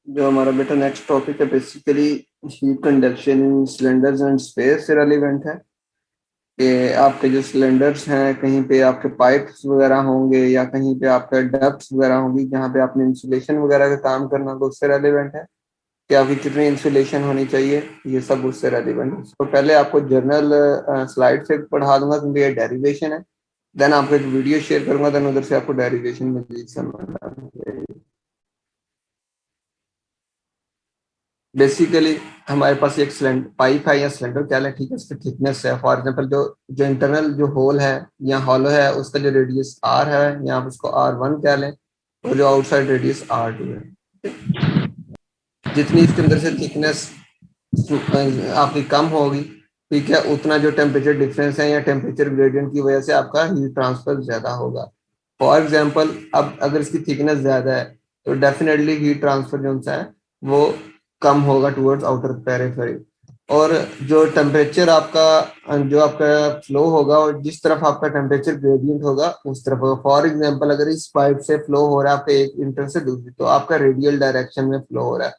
जो हमारा बेटा नेक्स्ट टॉपिक है basically heat conduction in cylinders and space से रेलिवेंट है कि आपके जो सिलेंडर्स हैं कहीं पे आपके पाइप्स वगैरह होंगे या कहीं पे आपके डक्ट्स वगैरह होंगी जहाँ पे आपने इंसुलेशन वगैरह का काम करना तो उससे रेलिवेंट है कि आपकी कितनी इंसुलेशन होनी चाहिए, ये सब उससे रेलिवेंट है। तो पहले आपको जर्नल स्लाइड से पढ़ा दूंगा क्योंकि ये डेरिवेशन है। देन आपको एक वीडियो शेयर करूंगा, देन उधर से आपको डेरिवेशन में समझ आएगी। बेसिकली हमारे पास एक सिलेंडर पाइप है या सिलेंडर क्या है, ठीक है, इसकी थिकनेस है। फॉर एग्जांपल जो जो इंटरनल जो होल है या हॉलो है उसका जो रेडियस आर है या आप उसको R1 कह लें, और जो आउटसाइड रेडियस R2 है। जितनी इसके अंदर से थिकनेस आपकी कम होगी, ठीक है, उतना जो टेम्परेचर डिफरेंस है या टेम्परेचर ग्रेडियंट की वजह से आपका हीट ट्रांसफर ज्यादा होगा। फॉर एग्जाम्पल अब अगर इसकी थिकनेस ज्यादा है तो डेफिनेटली हीट ट्रांसफर जो है वो कम होगा टुवर्ड्स आउटर पेरिफेरी। और जो टेम्परेचर आपका जो आपका फ्लो होगा और जिस तरफ आपका टेम्परेचर ग्रेडियंट होगा उस तरफ होगा। फॉर एग्जाम्पल अगर इस पाइप से फ्लो हो रहा है आपका एक इंटर से दूसरी, तो आपका रेडियल डायरेक्शन में फ्लो हो रहा है,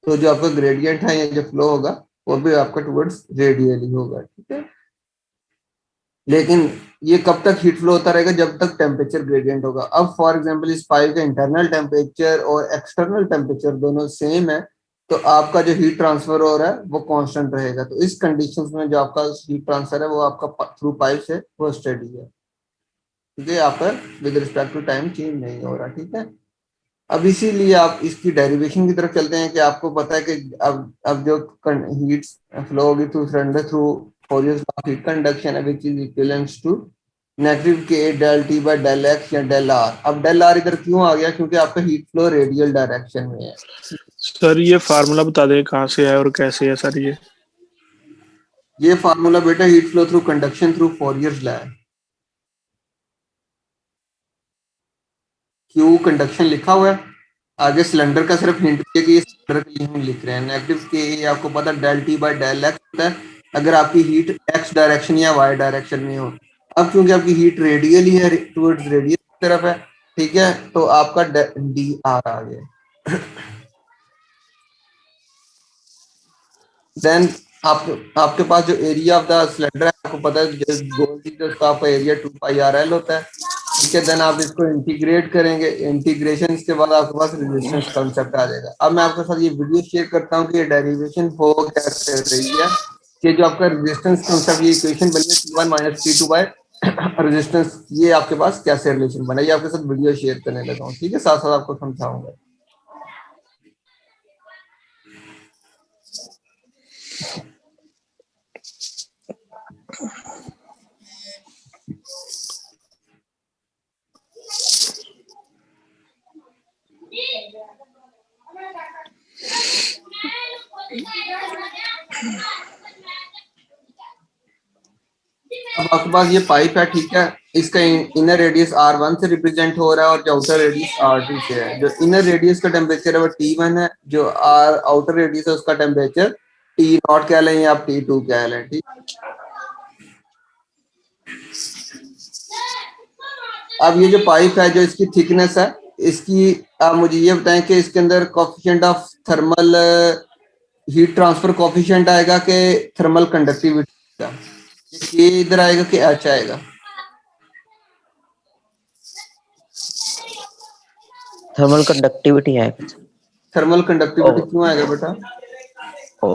तो जो आपका ग्रेडियंट है या जो फ्लो होगा वो भी आपका टुवर्ड्स रेडियली होगा, ठीक है। लेकिन ये कब तक हीट फ्लो होता रहेगा, जब तक टेम्परेचर ग्रेडियंट होगा। अब फॉर एग्जांपल इस पाइप का इंटरनल टेम्परेचर और एक्सटर्नल टेम्परेचर दोनों सेम है, तो आपका जो हीट ट्रांसफर हो रहा है वो कांस्टेंट रहेगा। तो इस कंडीशंस में जो आपका हीट ट्रांसफर है वो आपका थ्रू पाइप से वो स्टेडी है, ठीक है, आपका with respect to time change नहीं हो रहा, ठीक है। अब इसीलिए आप इसकी डेरिवेशन की तरफ चलते हैं कि आपको पता है कि अब जो हीट फ्लो होगी through cylinder through Fourier's law of heat conduction है which is equivalent to negative के del T by del X या डेल आर। अब डेल आर इधर क्यों आ गया, क्योंकि आपका हीट फ्लो रेडियल डायरेक्शन में है। सर ये फार्मूला बता दें कहाँ से है और कैसे है सर ये फार्मूला बेटा heat flow through conduction through Fourier's law है। क्यू कंडक्शन लिखा हुआ है, आगे सिलेंडर का सिर्फ हिंट दिया कि ये सिलेंडर के लिए हम लिख रहे हैं। नेगेटिव के आपको पता है del T by del X होता है अगर आपकी हीट एक्स डायरेक्शन या वाई डायरेक्शन में हो। अब क्योंकि आपकी हीट रेडियली है, टुवर्ड्स रेडियल की तरफ है, ठीक है, तो आपका डी आर आ गया। देन आप आपके पास जो एरिया ऑफ द सिलेंडर है आपको पता है गोल थी तो उसका आपका एरिया 2πRL होता है, ठीक है। देन आप इसको इंटीग्रेट करेंगे, इंटीग्रेशन के बाद आपके पास रेजिस्टेंस कॉन्सेप्ट आ जाएगा। अब मैं आपके साथ ये वीडियो शेयर करता हूँ कि ये डेरिवेशन हो कैसे रही है, कि जो आपका रेजिस्टेंस कॉन्सेप्ट ये इक्वेशन बनी है T1 minus T2 by resistance, ये आपके पास कैसे रिलेशन बना, ये आपके साथ वीडियो शेयर करने लगा हूँ, ठीक है, साथ साथ आपको समझाऊंगा। अब आपके पास ये पाइप है, ठीक है, इसका इनर रेडियस R1 से रिप्रेजेंट हो रहा है और जो आउटर रेडियस R2 से है। जो इनर रेडियस का टेम्परेचर है वो T1 है, जो आउटर रेडियस है उसका टेम्परेचर T0 कह लें या आप T2 कह लें, ठीक। अब ये जो पाइप है जो इसकी थिकनेस है इसकी, आप मुझे ये बताएं कि इसके अंदर coefficient of thermal heat transfer coefficient आएगा कि थर्मल कंडक्टिविटी का, ये इधर आएगा कि एच आएगा? थर्मल कंडक्टिविटी है। थर्मल कंडक्टिविटी और क्यों आएगा बेटा?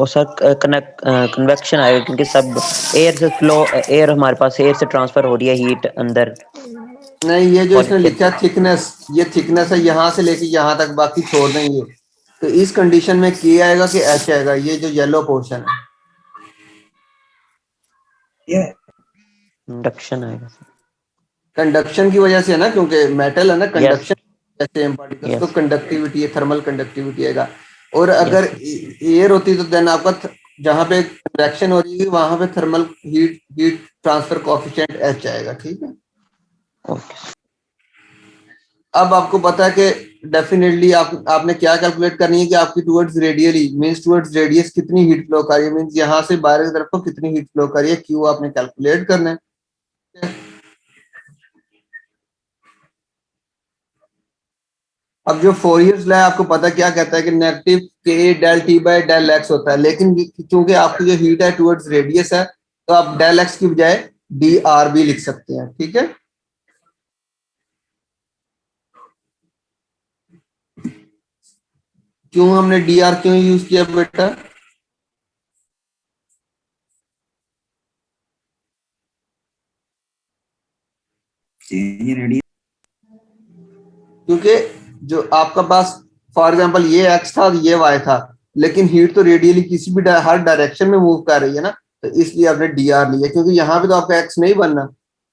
सर कन्वेक्शन आएगा क्योंकि सब एयर से फ्लो, एयर हमारे पास एयर से ट्रांसफर हो रही है हीट अंदर। नहीं, ये जो इसने पॉलीथिन लिखा है थिकनेस, ये थिकनेस है यहाँ से लेके यहाँ तक, बाकी छोड़ दें ये। तो इस कंडीशन में के आएगा कि एच आएगा, ये जो येलो पोर्शन है ये इंडक्शन आएगा। कंडक्शन की वजह से है ना, क्योंकि मेटल है ना, यस कंडक्शन जैसे पार्टिकल्स तो यस कंडक्टिविटी है, थर्मल कंडक्टिविटी आएगा। और अगर यस एयर होती तो देन आपका जहाँ पे कन्वेक्शन हो रही है वहां पे thermal heat heat transfer coefficient H आएगा, ठीक है। ओके। अब आपको पता है कि डेफिनेटली आपने क्या कैलकुलेट करनी है कि आपकी towards radially means towards radius कितनी हीट फ्लो कर रही है, मींस यहाँ से बाहर की तरफ को कितनी हीट फ्लो कर रही है, क्यू आपने कैलकुलेट करना है। अब जो फोरियर्स लॉ है आपको पता क्या कहता है कि नेगेटिव के del T by del X होता है, लेकिन क्योंकि आपकी जो हीट है टुवर्ड्स रेडियस है तो आप डेल एक्स की बजाय डी आर भी लिख सकते हैं, ठीक है। क्यों हमने डी आर क्यों यूज किया बेटा? क्योंकि जो आपका पास फॉर एग्जांपल ये एक्स था ये वाई था, लेकिन हीट तो रेडियली किसी भी हर डायरेक्शन में मूव कर रही है ना, तो इसलिए आपने डी आर लिया, क्योंकि यहाँ पे तो आपका एक्स नहीं बनना।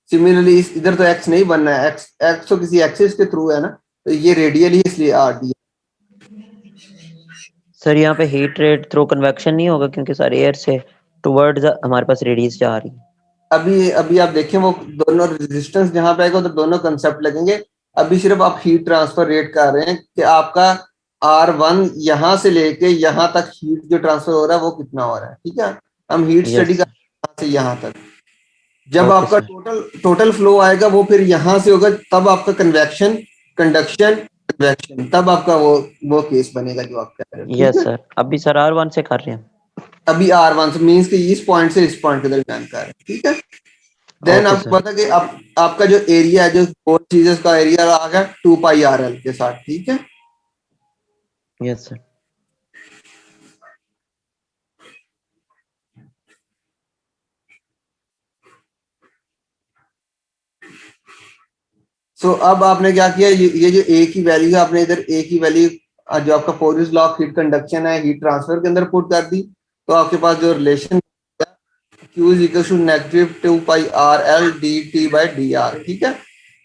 सिमिलरली इधर तो एक्स नहीं बनना है, एक्स एक्स तो किसी एक्सिस के थ्रू है ना, तो ये रेडियली इसलिए आर डी। सर यहाँ पे हीट रेट थ्रू कन्वेक्शन नहीं होगा क्योंकि सर एयर से टुवर्ड्स हमारे पास रेडियस जा रही है। अभी अभी आप देखें वो दोनों रेजिस्टेंस जहां पे आएगा उधर दोनों कंसेप्ट लगेंगे। अभी सिर्फ आप हीट ट्रांसफर रेट कर रहे हैं कि आपका R1 यहां से लेके यहां तक हीट जो ट्रांसफर हो रहा है वो कितना हो रहा है, ठीक है। हम हीट स्टडी कर यहां से यहां तक। जब आपका टोटल टोटल फ्लो आएगा वो फिर यहां से होगा, तब आपका कन्वेक्शन, कंडक्शन, कन्वेक्शन, तब आपका वो केस बनेगा जो आप कह रहे हो। यस सर, अभी सर R1 से कर रहे हैं। अभी R1 से मीन्स कि इस पॉइंट से इस पॉइंट के दरमियान का है, ठीक है। देन आपको पता कि आपका जो एरिया है, जो फोर चीजेस का एरिया आ गया 2 पाई आर एल के साथ, ठीक है। Yes sir. सो अब आपने क्या किया, ये जो ए की वैल्यू है आपने इधर ए की वैल्यू जो आपका Fourier's law of heat conduction है हीट ट्रांसफर के अंदर पुट कर दी, तो आपके पास जो relation Q is equal to negative 2 pi R L D T by D R, ठीक है।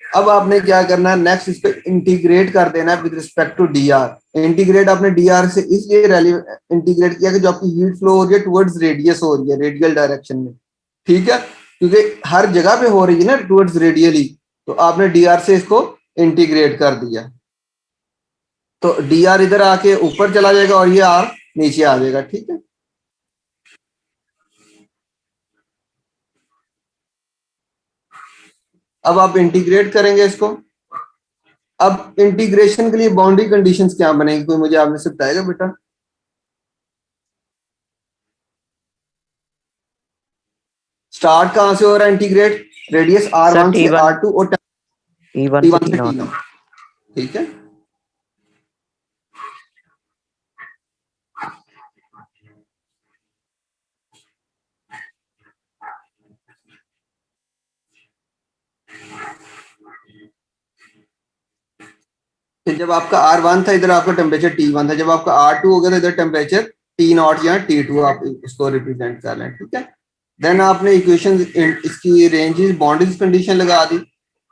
अब आपने क्या करना है, नेक्स्ट इस पे इंटीग्रेट कर देना है with respect to D R. Integrate आपने डी आर से इसलिए इंटीग्रेट किया कि जो आपकी हीट फ्लो हो रही है टुवर्ड्स रेडियस हो रही है, रेडियल डायरेक्शन में, ठीक है, क्योंकि हर जगह पे हो रही है ना टुवर्ड्स रेडियली, तो आपने डी आर से इसको इंटीग्रेट कर दिया, तो डी आर इधर आके ऊपर चला जाएगा और ये आर नीचे आ जाएगा, ठीक है। अब आप इंटीग्रेट करेंगे इसको। अब इंटीग्रेशन के लिए बाउंड्री कंडीशंस क्या बनेगी, कोई मुझे आपने से बताएगा बेटा? स्टार्ट कहां से हो रहा है इंटीग्रेट? रेडियस R1 से R2 और T1 से T0, ठीक है। फिर जब आपका R1 था इधर आपका टेम्परेचर T1 था, जब आपका R2 हो गया तो इधर टेम्परेचर T0 या T2 आप इसको रिप्रेजेंट कर लें, ठीक है। देन आपने इक्वेशन इसकी रेंजेस बाउंड्रीज कंडीशन लगा दी।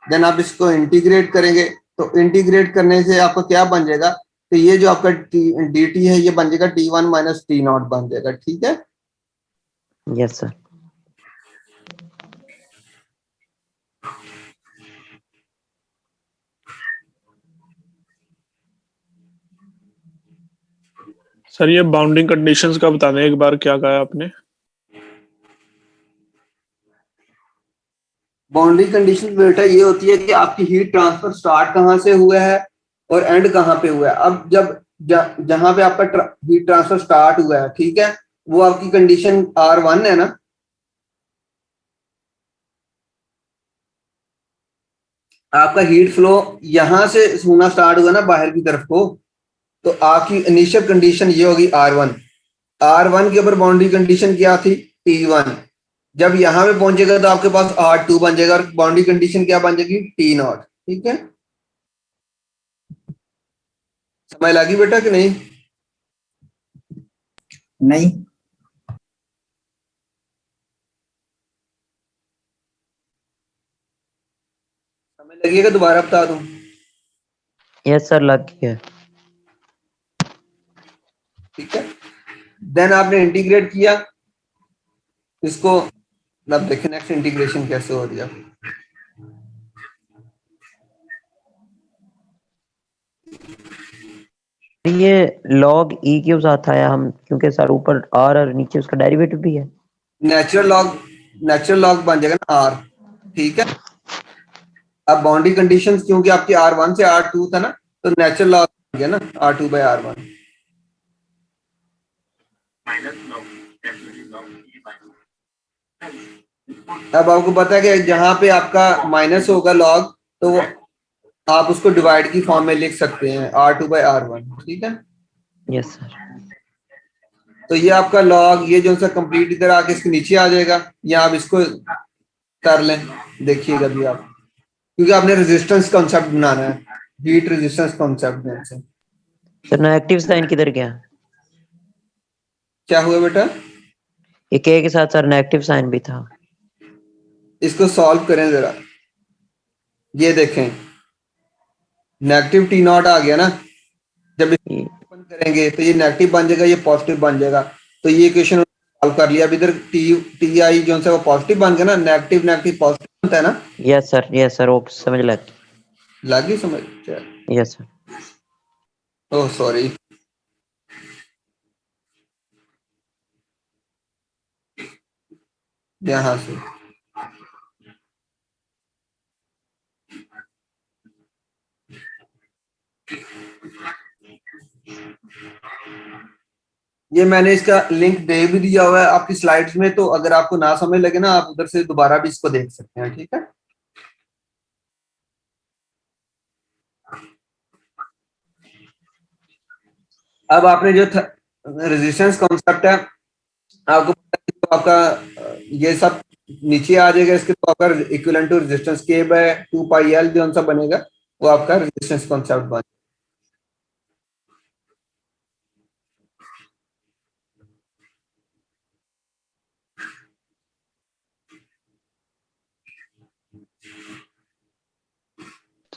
देन आप इसको इंटीग्रेट करेंगे, तो इंटीग्रेट करने से आपका क्या बन जाएगा, तो ये जो आपका डी टी है ये बन जाएगा T1 माइनस T0 बन जाएगा, ठीक है। Yes sir. सर ये बाउंडिंग कंडीशंस का बता दें एक बार, क्या कहा आपने? बाउंड्री कंडीशन बेटा ये होती है कि आपकी हीट ट्रांसफर स्टार्ट कहां से हुआ है और एंड कहां पे हुआ है। अब जब जहां पे आपका हीट ट्रांसफर स्टार्ट हुआ है, ठीक है, वो आपकी कंडीशन R1 है ना, आपका हीट फ्लो यहां से होना स्टार्ट हुआ ना बाहर की तरफ को, तो आपकी इनिशियल कंडीशन ये होगी R1। R1 के ऊपर बाउंड्री कंडीशन क्या थी, T1। जब यहां पे पहुंचेगा तो आपके पास R2 बन जाएगा और बाउंड्री कंडीशन क्या बन जाएगी, T0, ठीक है। समझ लगी बेटा कि नहीं? नहीं। समझ लगिएगा, दोबारा बता दूं? यस सर, लग गया। ठीक है। देन आपने इंटीग्रेट किया इसको, अब देखिए नेक्स्ट इंटीग्रेशन कैसे हो रही है। ये log e क्यों साथ आया हम, क्योंकि सर ऊपर r और नीचे उसका डेरिवेटिव भी है। नेचुरल लॉग बन जाएगा ना r, ठीक है। अब बाउंड्री कंडीशंस क्योंकि आपकी R1 से R2 था ना, तो नेचुरल लॉग आ गया ना R2/R1। अब आपको पता है कि जहां पे आपका माइनस होगा लॉग, तो आप उसको डिवाइड की फॉर्म में लिख सकते हैं R2/R1, ठीक है। Yes sir. तो ये आपका लॉग, ये जो सा कंप्लीट इधर आके इसके नीचे आ जाएगा, या आप इसको कर लें, देखिएगा भी आप, क्योंकि आपने रेजिस्टेंस कॉन्सेप्ट बनाना है, हीट रेजिस्टेंस कॉन्सेप्ट में से। सर नेगेटिव साइन किधर गया? क्या हुआ बेटा? ये के साथ सर नेगेटिव साइन भी था। इसको सॉल्व करें जरा, ये देखें नेगेटिव T0 आ गया ना, जब ये ओपन करेंगे तो ये नेगेटिव बन जाएगा, ये पॉजिटिव बन जाएगा। तो ये इक्वेशन सॉल्व कर लिया। अब इधर टी आई जो है वो पॉजिटिव बन गया ना, नेगेटिव नेगेटिव पॉजिटिव होता है ना। यस सर वो समझ लगी समझ? Yes sir. ओह सॉरी, यहाँ से ये मैंने इसका लिंक दे भी दिया हुआ है आपकी स्लाइड्स में, तो अगर आपको ना समझ लगे ना, आप उधर से दोबारा भी इसको देख सकते हैं, ठीक है। अब आपने जो रेजिस्टेंस कॉन्सेप्ट है, आपको पता है तो आपका ये सब नीचे आ जाएगा इसके, तो आपका इक्विवेलेंट टू रेजिस्टेंस K/2πL जो सा बनेगा, वो आपका रेजिस्टेंस कॉन्सेप्ट बन।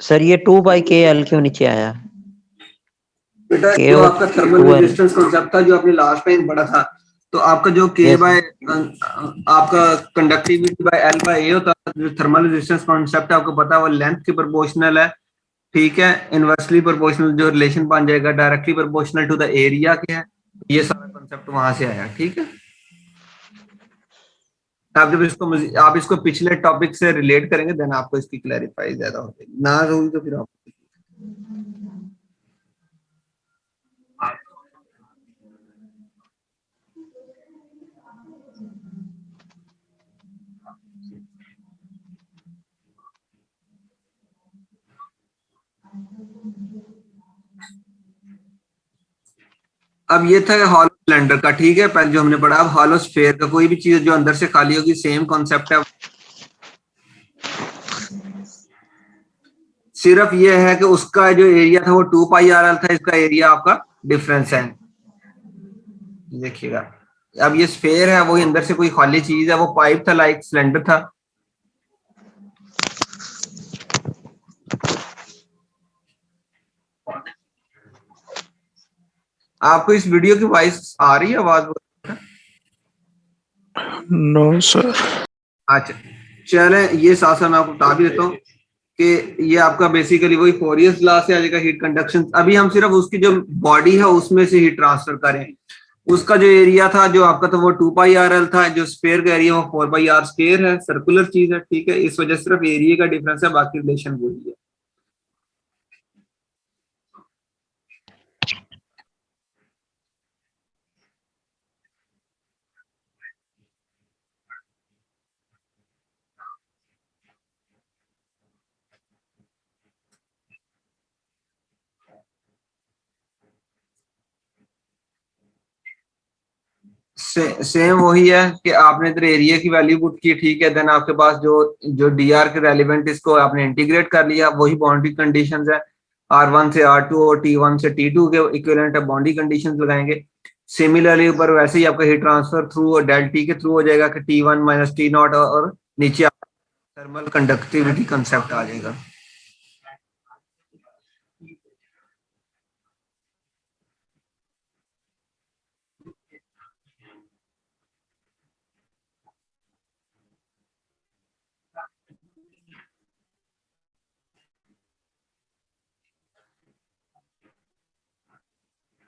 सर ये 2/KL क्यों नीचे आया? बेटा K जो और आपका थर्मल 2L। रेजिस्टेंस कॉन्सेप्ट था, जो आपने लास्ट टाइम पढ़ा था, तो आपका जो K यस बाय आपका कंडक्टिविटी बाय L/A होता है। जो थर्मल रेजिस्टेंस कॉन्सेप्ट है, आपको पता है वो लेंथ के प्रोपोर्शनल है, ठीक है। इनवर्सली प्रोपोर्शनल जो रिलेशन बन जाएगा, directly proportional to the area के है। ये सारा कॉन्सेप्ट वहां से आया, ठीक है। आप इसको पिछले टॉपिक से रिलेट करेंगे, देन आपको इसकी क्लैरिफाई ज्यादा हो जाएगी। ना होगी तो फिर आप अब ये था हॉलो सिलेंडर का, ठीक है, पहले जो हमने पढ़ा। अब हॉलो स्फीयर का, कोई भी चीज जो अंदर से खाली होगी, सेम कॉन्सेप्ट है। सिर्फ ये है कि उसका जो एरिया था वो 2πRL था, इसका एरिया आपका डिफरेंस है। देखिएगा, अब ये स्फीयर है, वही अंदर से कोई खाली चीज है, वो पाइप था, लाइक सिलेंडर था। आपको इस वीडियो की वॉइस आ रही है, आवाज? No sir. अच्छा चले, ये साथ साथ मैं आपको बता भी देता हूँ कि ये आपका बेसिकली वही फोरियर्स लॉ से आ जाएगा, हीट कंडक्शन। अभी हम सिर्फ उसकी जो बॉडी है उसमें से हीट ट्रांसफर करें। उसका जो एरिया था जो आपका, तो वो 2πRL था। जो स्फीयर का एरिया वो 4πR स्क्वायर है, सर्कुलर चीज है, ठीक है। इस वजह से सिर्फ एरिया का डिफरेंस है, बाकी रिलेशन वही है। सेम वही है कि आपने इधर एरिया की वैल्यू पुट की, ठीक है। देन आपके पास जो जो DR के रेलिवेंट, इसको आपने इंटीग्रेट कर लिया, वही बाउंड्री कंडीशंस है। R1 से R2 और T1 से T2 के इक्विवेलेंट है, बाउंड्री कंडीशंस लगाएंगे। सिमिलरली ऊपर वैसे ही आपका हीट ट्रांसफर थ्रू और डेल T के थ्रू हो जाएगा कि T1 - T0, और नीचे थर्मल कंडक्टिविटी कंसेप्ट आ जाएगा।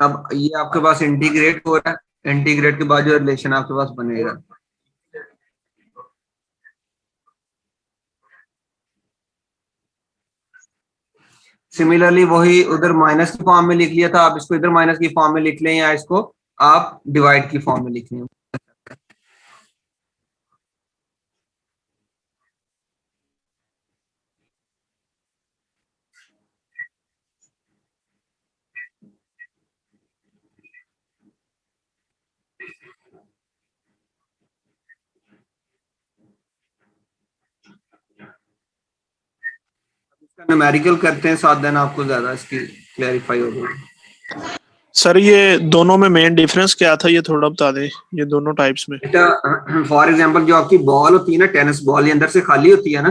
अब ये आपके पास इंटीग्रेट हो रहा है, इंटीग्रेट के बाद जो रिलेशन आपके पास बनेगा, सिमिलरली वही उधर माइनस की फॉर्म में लिख लिया था, आप इसको इधर माइनस की फॉर्म में लिख लें या इसको आप डिवाइड की फॉर्म में लिख लें। न्यूमेरिकल करते हैं साथ, देन आपको ज्यादा इसकी क्लैरिफाई हो जाएगी। सर ये दोनों में मेन डिफरेंस क्या था, ये थोड़ा बता दें, ये दोनों टाइप्स में। बेटा फॉर एग्जांपल जो आपकी बॉल होती है ना, टेनिस बॉल, ये अंदर से खाली होती है ना,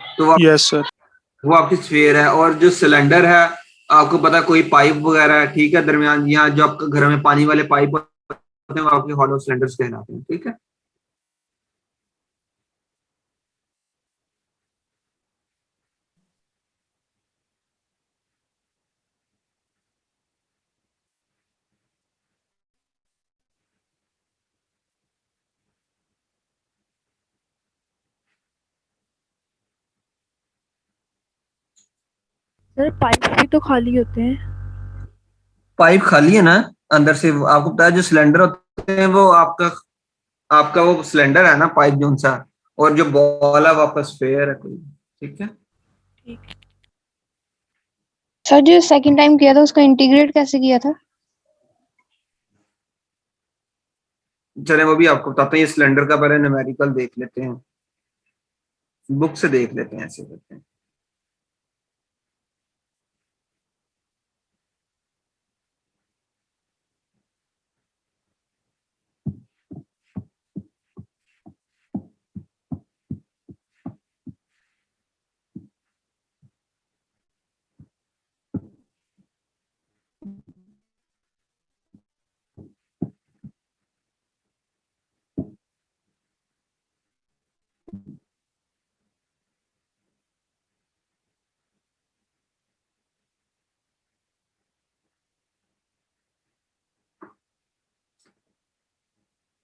तो यस सर। वो आपकी स्फीयर है। और जो सिलेंडर है, आपको पता है कोई पाइप वगैरह है, ठीक है, दरमियान यहाँ जो आपके घर में पानी वाले पाइप होते हैं वो आपके हॉलो सिलेंडर्स कहलाते हैं, ठीक है। सर पाइप भी तो खाली होते हैं। पाइप खाली है ना अंदर से, आपको पता है जो सिलेंडर होते हैं वो आपका आपका वो सिलेंडर है ना, पाइप जो सा, और जो बॉल है वो आपका स्फीयर है कोई, ठीक है। ठीक। सर जो सेकंड टाइम किया था उसको इंटीग्रेट कैसे किया था? चले वो भी आपको बताते हैं। ये सिलेंडर का पहले न्यूमेरिकल देख लेते हैं, बुक से देख लेते हैं, ऐसे करते हैं।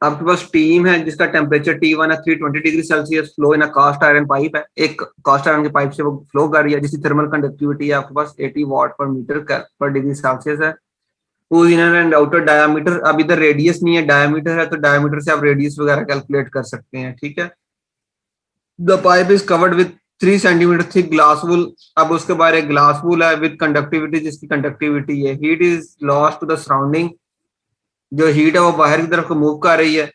आपके पास टीम है जिसका टेम्परेचर T1 है, 320 degree Celsius, flow in a cast iron pipe है। एक कास्ट आयरन के पाइप से वो फ्लो कर रही है, जिसकी थर्मल कंडक्टिविटी है आपके पास 80 वाट पर मीटर पर डिग्री सेल्सियस है। whose inner and outer diameter, अब इधर रेडियस नहीं है, डायमीटर है, तो डायमीटर से आप रेडियस वगैरह कैलकुलेट कर सकते हैं, ठीक है। The pipe is covered with 3 centimetre thick glass wool. अब उसके बाद एक ग्लास वूल है विद कंडक्टिविटी, जिसकी कंडक्टिविटी है, heat is lost to the surrounding, जो हीट है वो बाहर की तरफ को मूव कर रही है,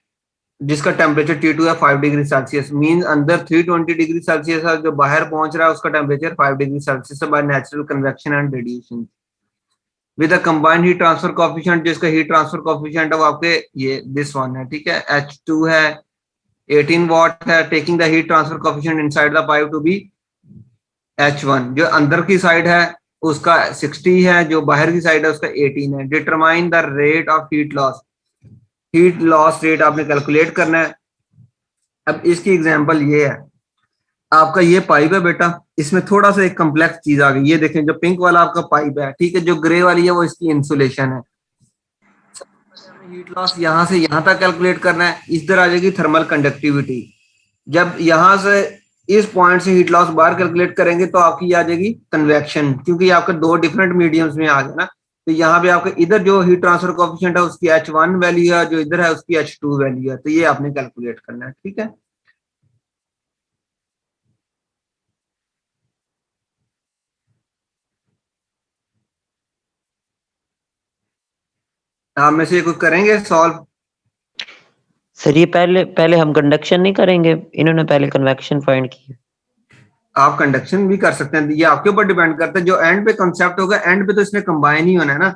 जिसका टेम्परेचर T2 है 5 डिग्री सेल्सियस। मीन अंदर 320 डिग्री सेल्सियस है, जो बाहर पहुंच रहा है उसका टेम्परेचर 5 डिग्री सेल्सियस है, by natural convection and radiation with a combined heat transfer coefficient. जिसका हीट ट्रांसफर कोएफिशिएंट है वो आपके ये दिस वन है, ठीक है, H2 है, 18 वाट है, taking the heat transfer coefficient inside the pipe to be H1। जो अंदर की साइड है उसका 60 है, जो बाहर की साइड है उसका 18 है। Determine the rate of heat loss, heat loss rate आपने कैलकुलेट करना है। अब इसकी एग्जांपल ये है, आपका ये पाइप है बेटा, इसमें थोड़ा सा एक कम्प्लेक्स चीज आ गई। ये देखें, जो पिंक वाला आपका पाइप है, ठीक है, जो ग्रे वाली है वो इसकी इंसुलेशन है। हीट लॉस यहाँ से यहाँ तक कैलकुलेट करना है, इधर आ जाएगी थर्मल कंडक्टिविटी। जब यहाँ से इस पॉइंट से हीट लॉस बाहर कैलकुलेट करेंगे तो आपकी आ जाएगी कन्वेक्शन, क्योंकि आपके दो डिफरेंट मीडियम्स में आ गया ना। तो यहाँ पे आपके इधर जो हीट ट्रांसफर कोएफिशिएंट है उसकी H1 वैल्यू है, जो इधर है उसकी H2 वैल्यू है, तो ये आपने कैलकुलेट करना है, ठीक है। आप में से कोई करेंगे सॉल्व? सर ये पहले पहले हम कंडक्शन नहीं करेंगे, इन्होंने पहले कन्वेक्शन फाइंड किया। आप कंडक्शन भी कर सकते हैं, ये आपके ऊपर डिपेंड करता है। जो एंड पे कॉन्सेप्ट होगा, एंड पे तो इसमें कंबाइन ही होना है ना,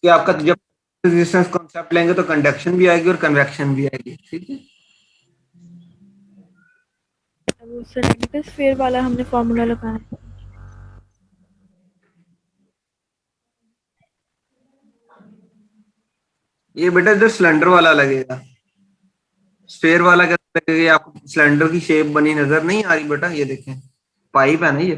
कि आपका जब रेजिस्टेंस कॉन्सेप्ट लेंगे तो कंडक्शन भी आएगी और कन्वेक्शन भी आएगी, ठीक है। वो सिलेंडर स्फीयर वाला हमने फॉर्मूला लगाया है। ये बेटा इधर सिलेंडर वाला लगेगा, स्फीयर वाला कैसे लगेगा? ये आपको सिलेंडर की शेप बनी नजर नहीं आ रही बेटा? ये देखें, पाइप है ना ये।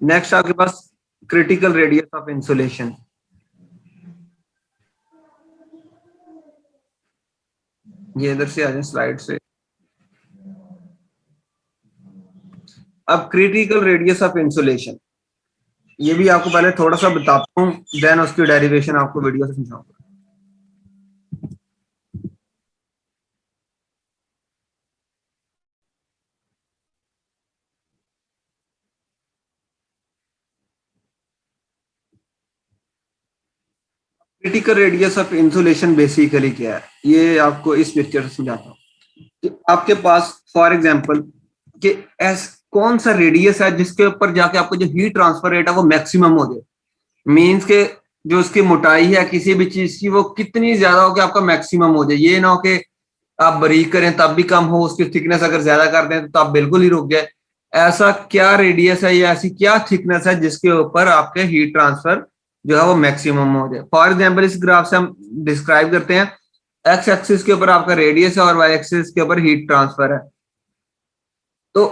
नेक्स्ट आपके पास क्रिटिकल रेडियस ऑफ इंसुलेशन। ये इधर से आ जाए स्लाइड से। अब क्रिटिकल रेडियस ऑफ इंसुलेशन, ये भी आपको पहले थोड़ा सा बताता हूँ, देन उसकी डेरिवेशन आपको वीडियो से समझाऊंगा। Critical radius of insulation basically क्या है, ये आपको इस पिक्चर से समझाता हूँ कि आपके पास फॉर एग्जांपल कि कौन सा रेडियस है जिसके ऊपर जाके आपको जो हीट ट्रांसफर रेट है वो मैक्सिमम हो जाए, मींस के जो उसकी मोटाई है किसी भी चीज की वो कितनी ज्यादा हो कि आपका मैक्सिमम हो जाए। ये ना हो कि आप बारीक करें तब भी कम हो, उसकी थिकनेस अगर ज्यादा कर दें तो आप बिल्कुल ही रुक जाए। ऐसा क्या रेडियस है या ऐसी क्या थिकनेस है जिसके ऊपर आपके हीट ट्रांसफर जो है वो मैक्सिमम हो जाए। फॉर एग्जाम्पल इस ग्राफ से हम डिस्क्राइब करते हैं, एक्स एक्सिस के ऊपर आपका रेडियस है और वाई एक्सिस के ऊपर हीट ट्रांसफर है। तो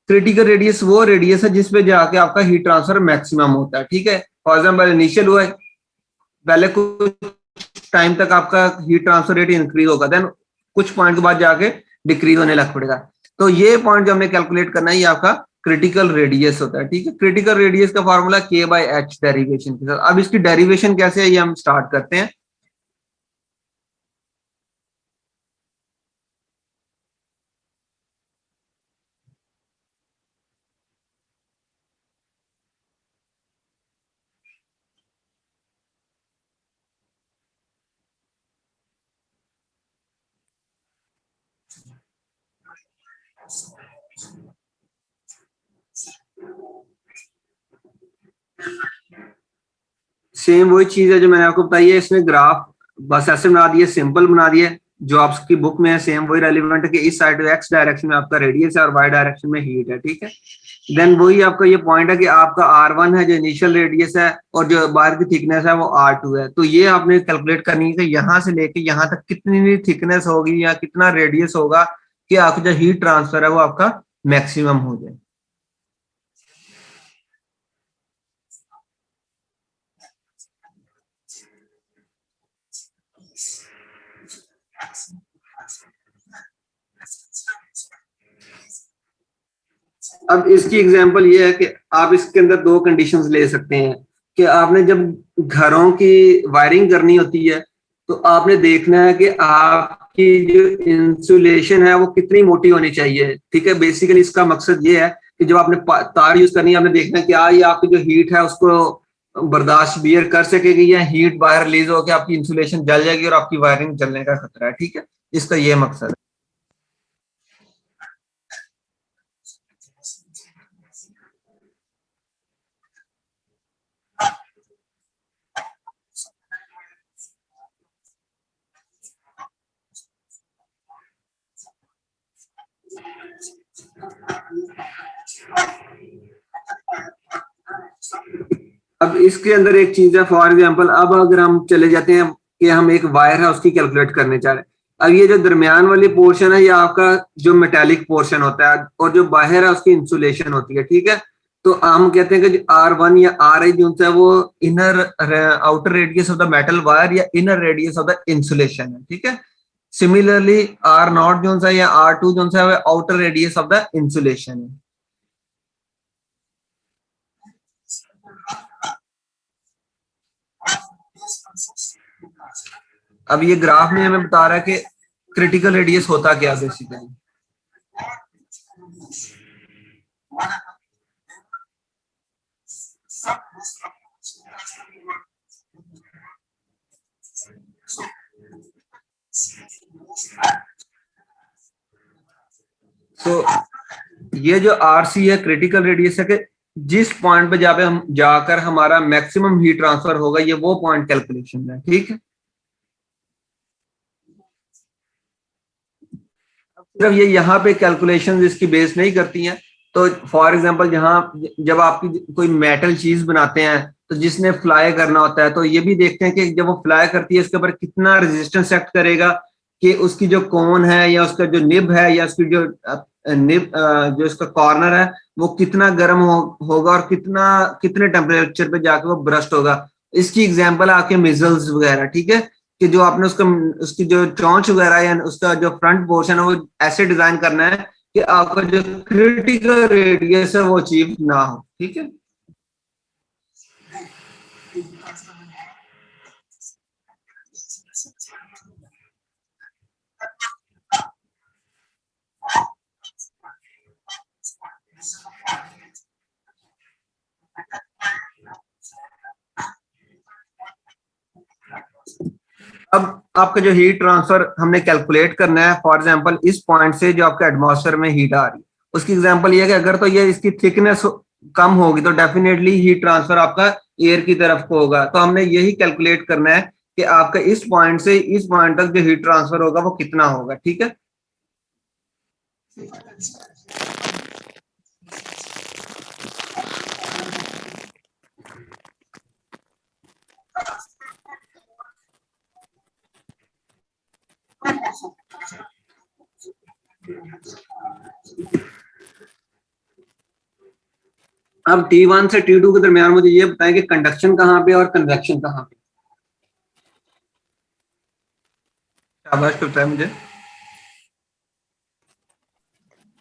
क्रिटिकल रेडियस वो रेडियस है जिसपे जाके आपका हीट ट्रांसफर मैक्सिमम होता है, ठीक है। फॉर एग्जाम्पल इनिशियल हुआ है, पहले कुछ टाइम तक आपका हीट ट्रांसफर रेट इंक्रीज होगा, देन कुछ पॉइंट के बाद जाके डिक्रीज होने लग पड़ेगा। तो ये पॉइंट जो हमने कैलकुलेट करना है ये आपका क्रिटिकल रेडियस होता है, ठीक है। क्रिटिकल रेडियस का फॉर्मूला K/H डेरिवेशन के साथ। अब इसकी डेरिवेशन कैसे है ये हम स्टार्ट करते हैं। सेम वही चीज है जो मैंने आपको बताई है, इसमें ग्राफ बस ऐसे बना दिए, सिंपल बना दिए, जो आपकी बुक में है सेम वही रेलिवेंट है कि इस साइड एक्स डायरेक्शन में आपका रेडियस है और वाई डायरेक्शन में हीट है, ठीक है। देन वही आपका ये पॉइंट है कि आपका R1 है जो इनिशियल रेडियस है और जो बाहर की थिकनेस है वो R2 है। तो ये आपने कैलकुलेट करनी है कि यहाँ से लेके यहाँ तक कितनी थिकनेस होगी या कितना रेडियस होगा कि आपका जो हीट ट्रांसफर है वो आपका मैक्सिमम हो जाए। अब इसकी एग्जांपल ये है कि आप इसके अंदर दो कंडीशंस ले सकते हैं कि आपने जब घरों की वायरिंग करनी होती है तो आपने देखना है कि आपकी जो इंसुलेशन है वो कितनी मोटी होनी चाहिए, ठीक है। बेसिकली इसका मकसद ये है कि जब आपने तार यूज करनी है आपने देखना है कि ये आपकी जो हीट है उसको बर्दाश्त बियर कर सकेगी या हीट बाहर रिलीज होकर आपकी इंसुलेशन जल जाएगी और आपकी वायरिंग जलने का खतरा है, ठीक है। इसका ये मकसद है। अब इसके अंदर एक चीज है, फॉर एग्जांपल अब अगर हम चले जाते हैं कि हम एक वायर है उसकी कैलकुलेट करने चाह रहे हैं। अब ये जो दरमियान वाली पोर्शन है ये आपका जो मेटालिक पोर्शन होता है और जो बाहर है उसकी इंसुलेशन होती है, ठीक है। तो हम कहते हैं कि R1 या RI जो है वो inner outer radius of the metal wire या inner radius of the insulation है, ठीक है। सिमिलरली R0 जो है या R2 जो है वो outer radius of the insulation है। अब ये ग्राफ में हमें बता रहा है कि क्रिटिकल रेडियस होता क्या बेसिकली। तो ये जो RC है क्रिटिकल रेडियस है कि जिस पॉइंट पे जाकर हमारा मैक्सिमम हीट ट्रांसफर होगा, ये वो पॉइंट कैलकुलेशन है, ठीक है। सिर्फ ये यहाँ पे कैलकुलेशन इसकी बेस नहीं करती हैं। तो फॉर एग्जांपल जब आपकी कोई मेटल चीज बनाते हैं तो जिसने फ्लाई करना होता है तो ये भी देखते हैं कि जब वो फ्लाई करती है इसके ऊपर कितना रेजिस्टेंस एक्ट करेगा कि उसकी जो कोन है या उसका जो निब है या उसकी जो निब जो इसका कॉर्नर है वो कितना गर्म होगा और कितने टेम्परेचर पे जाके वो ब्रस्ट होगा। इसकी एग्जांपल आपके मिजल्स वगैरह, ठीक है, कि जो आपने उसकी जो चोंच वगैरह या उसका जो फ्रंट पोर्शन है वो ऐसे डिजाइन करना है कि आपका जो क्रिटिकल रेडियस है वो अचीव ना हो, ठीक है। अब आपका जो हीट ट्रांसफर हमने कैलकुलेट करना है, फॉर एग्जांपल इस पॉइंट से जो आपके एटमॉस्फेयर में हीट आ रही है, उसकी एग्जांपल ये है कि अगर तो ये इसकी थिकनेस कम होगी तो डेफिनेटली हीट ट्रांसफर आपका एयर की तरफ को होगा। तो हमने यही कैलकुलेट करना है कि आपका इस पॉइंट से इस पॉइंट तक जो हीट ट्रांसफर होगा वो कितना होगा, ठीक है। अब T1 से T2 के दरमियान मुझे ये बताएं कि कंडक्शन कहाँ पे और कन्वेक्शन कहाँ पे। शाबाश, पता है मुझे।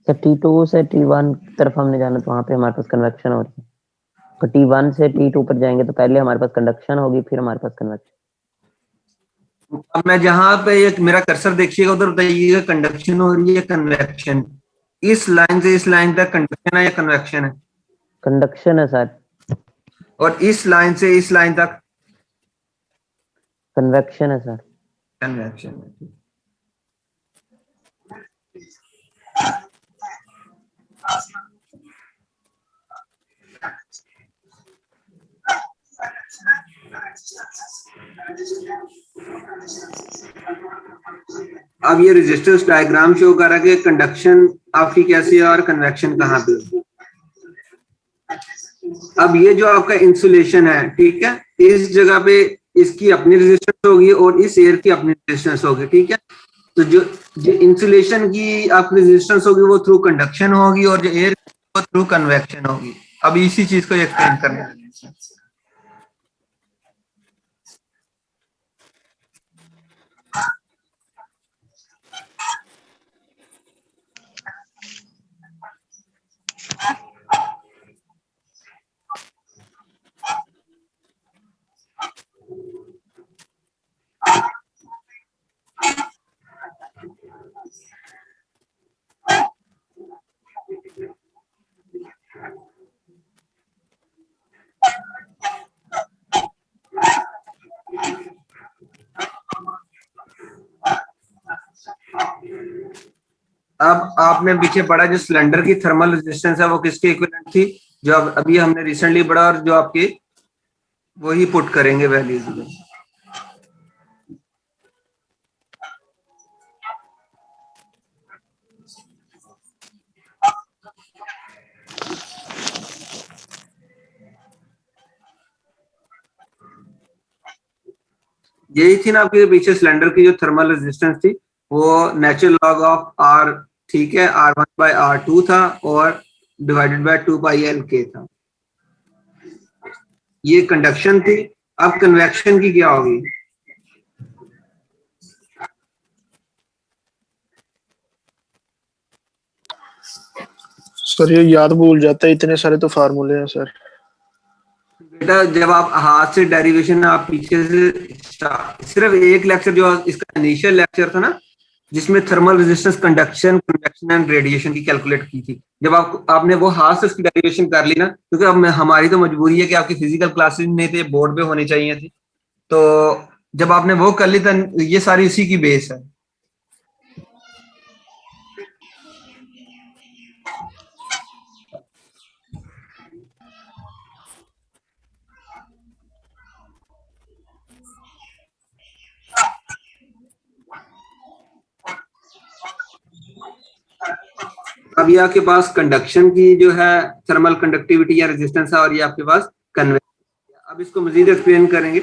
सर T2 से T1 की तरफ हमने जाना तो वहाँ पे हमारे पास कन्वेक्शन हो रही है, तो T1 से T2 पर जाएंगे तो पहले हमारे पास कंडक्शन होगी, फिर हमारे पास कन्वेक्शन। अब मैं जहां पे एक मेरा कर्सर देखिएगा उधर बताइएगा कंडक्शन हो रही है कन्वेक्शन। इस लाइन से इस लाइन तक कंडक्शन है या कन्वेक्शन है? कंडक्शन है सर। और इस लाइन से इस लाइन तक कन्वेक्शन है सर। कन्वेक्शन है। अब ये रेजिस्टेंस डायग्राम शो कर रहा है कि कंडक्शन आपकी कैसी है और कन्वेक्शन कहाँ पे है। अब ये जो आपका इंसुलेशन है, ठीक है, इस जगह पे इसकी अपनी रेजिस्टेंस होगी और इस एयर की अपनी रेजिस्टेंस होगी, ठीक है। तो जो इंसुलेशन की आपकी रेजिस्टेंस होगी वो थ्रू कंडक्शन होगी और जो एयर वो थ्रू कन्वेक्शन होगी। अब इसी चीज को एक्सप्लेन करने लगे। अब आपने पीछे पढ़ा जो सिलेंडर की थर्मल रेजिस्टेंस है वो किसके इक्विवेलेंट थी, जो अब अभी हमने रिसेंटली पढ़ा, और जो आपकी वही पुट करेंगे वैल्यूज। यही थी ना आपके पीछे सिलेंडर की जो थर्मल रेजिस्टेंस थी, वो नेचुरल लॉग ऑफ आर, ठीक है, R1/R2 था और डिवाइडेड बाय 2πLK था। ये कंडक्शन थी। अब कन्वेक्शन की क्या होगी? सर ये याद भूल जाता है, इतने सारे तो फार्मूले हैं सर। बेटा जब आप हाथ से डेरिवेशन आप पीछे से सिर्फ एक लेक्चर जो इसका इनिशियल लेक्चर था ना, जिसमें thermal resistance, conduction, convection and radiation की कैलकुलेट की थी, जब आपने वो हाथ से उसकी डेरिवेशन कर ली ना, क्योंकि अब हमारी तो मजबूरी है कि आपकी फिजिकल क्लासेस नहीं थे, बोर्ड पे होनी चाहिए थी, तो जब आपने वो कर ली तो ये सारी इसी की बेस है। अब ये आपके पास कंडक्शन की जो है थर्मल कंडक्टिविटी या रेजिस्टेंस है और ये आपके पास कन्वेक्शन। अब इसको मजीद एक्सप्लेन करेंगे।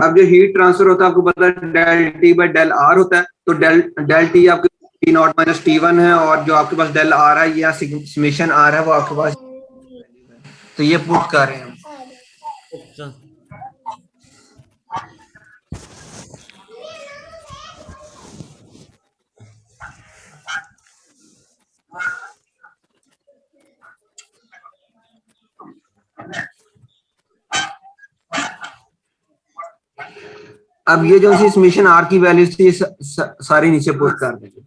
अब जो हीट ट्रांसफर होता है आपको पता है del T by del R होता है, तो डेल टी आपके T0 माइनस T1 है और जो आपके पास डेल आर है या समेशन आर है वो आपके पास, तो ये पुट कर रहे हैं हम। अब ये जो सी समीशन आर की वैल्यूज थी सारी नीचे पुट कर देंगे।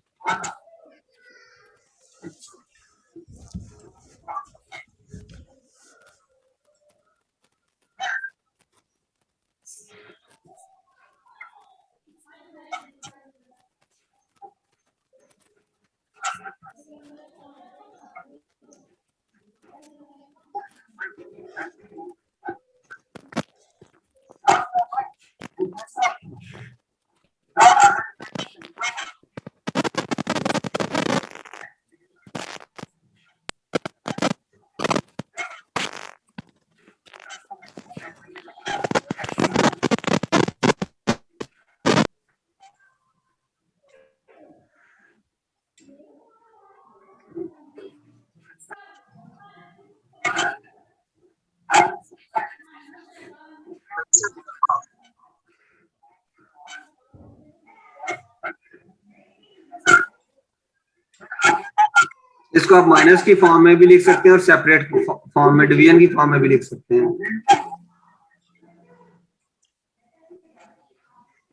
इसको आप माइनस की फॉर्म में भी लिख सकते हैं और सेपरेट फॉर्म में, डिवीजन की फॉर्म में भी लिख सकते हैं।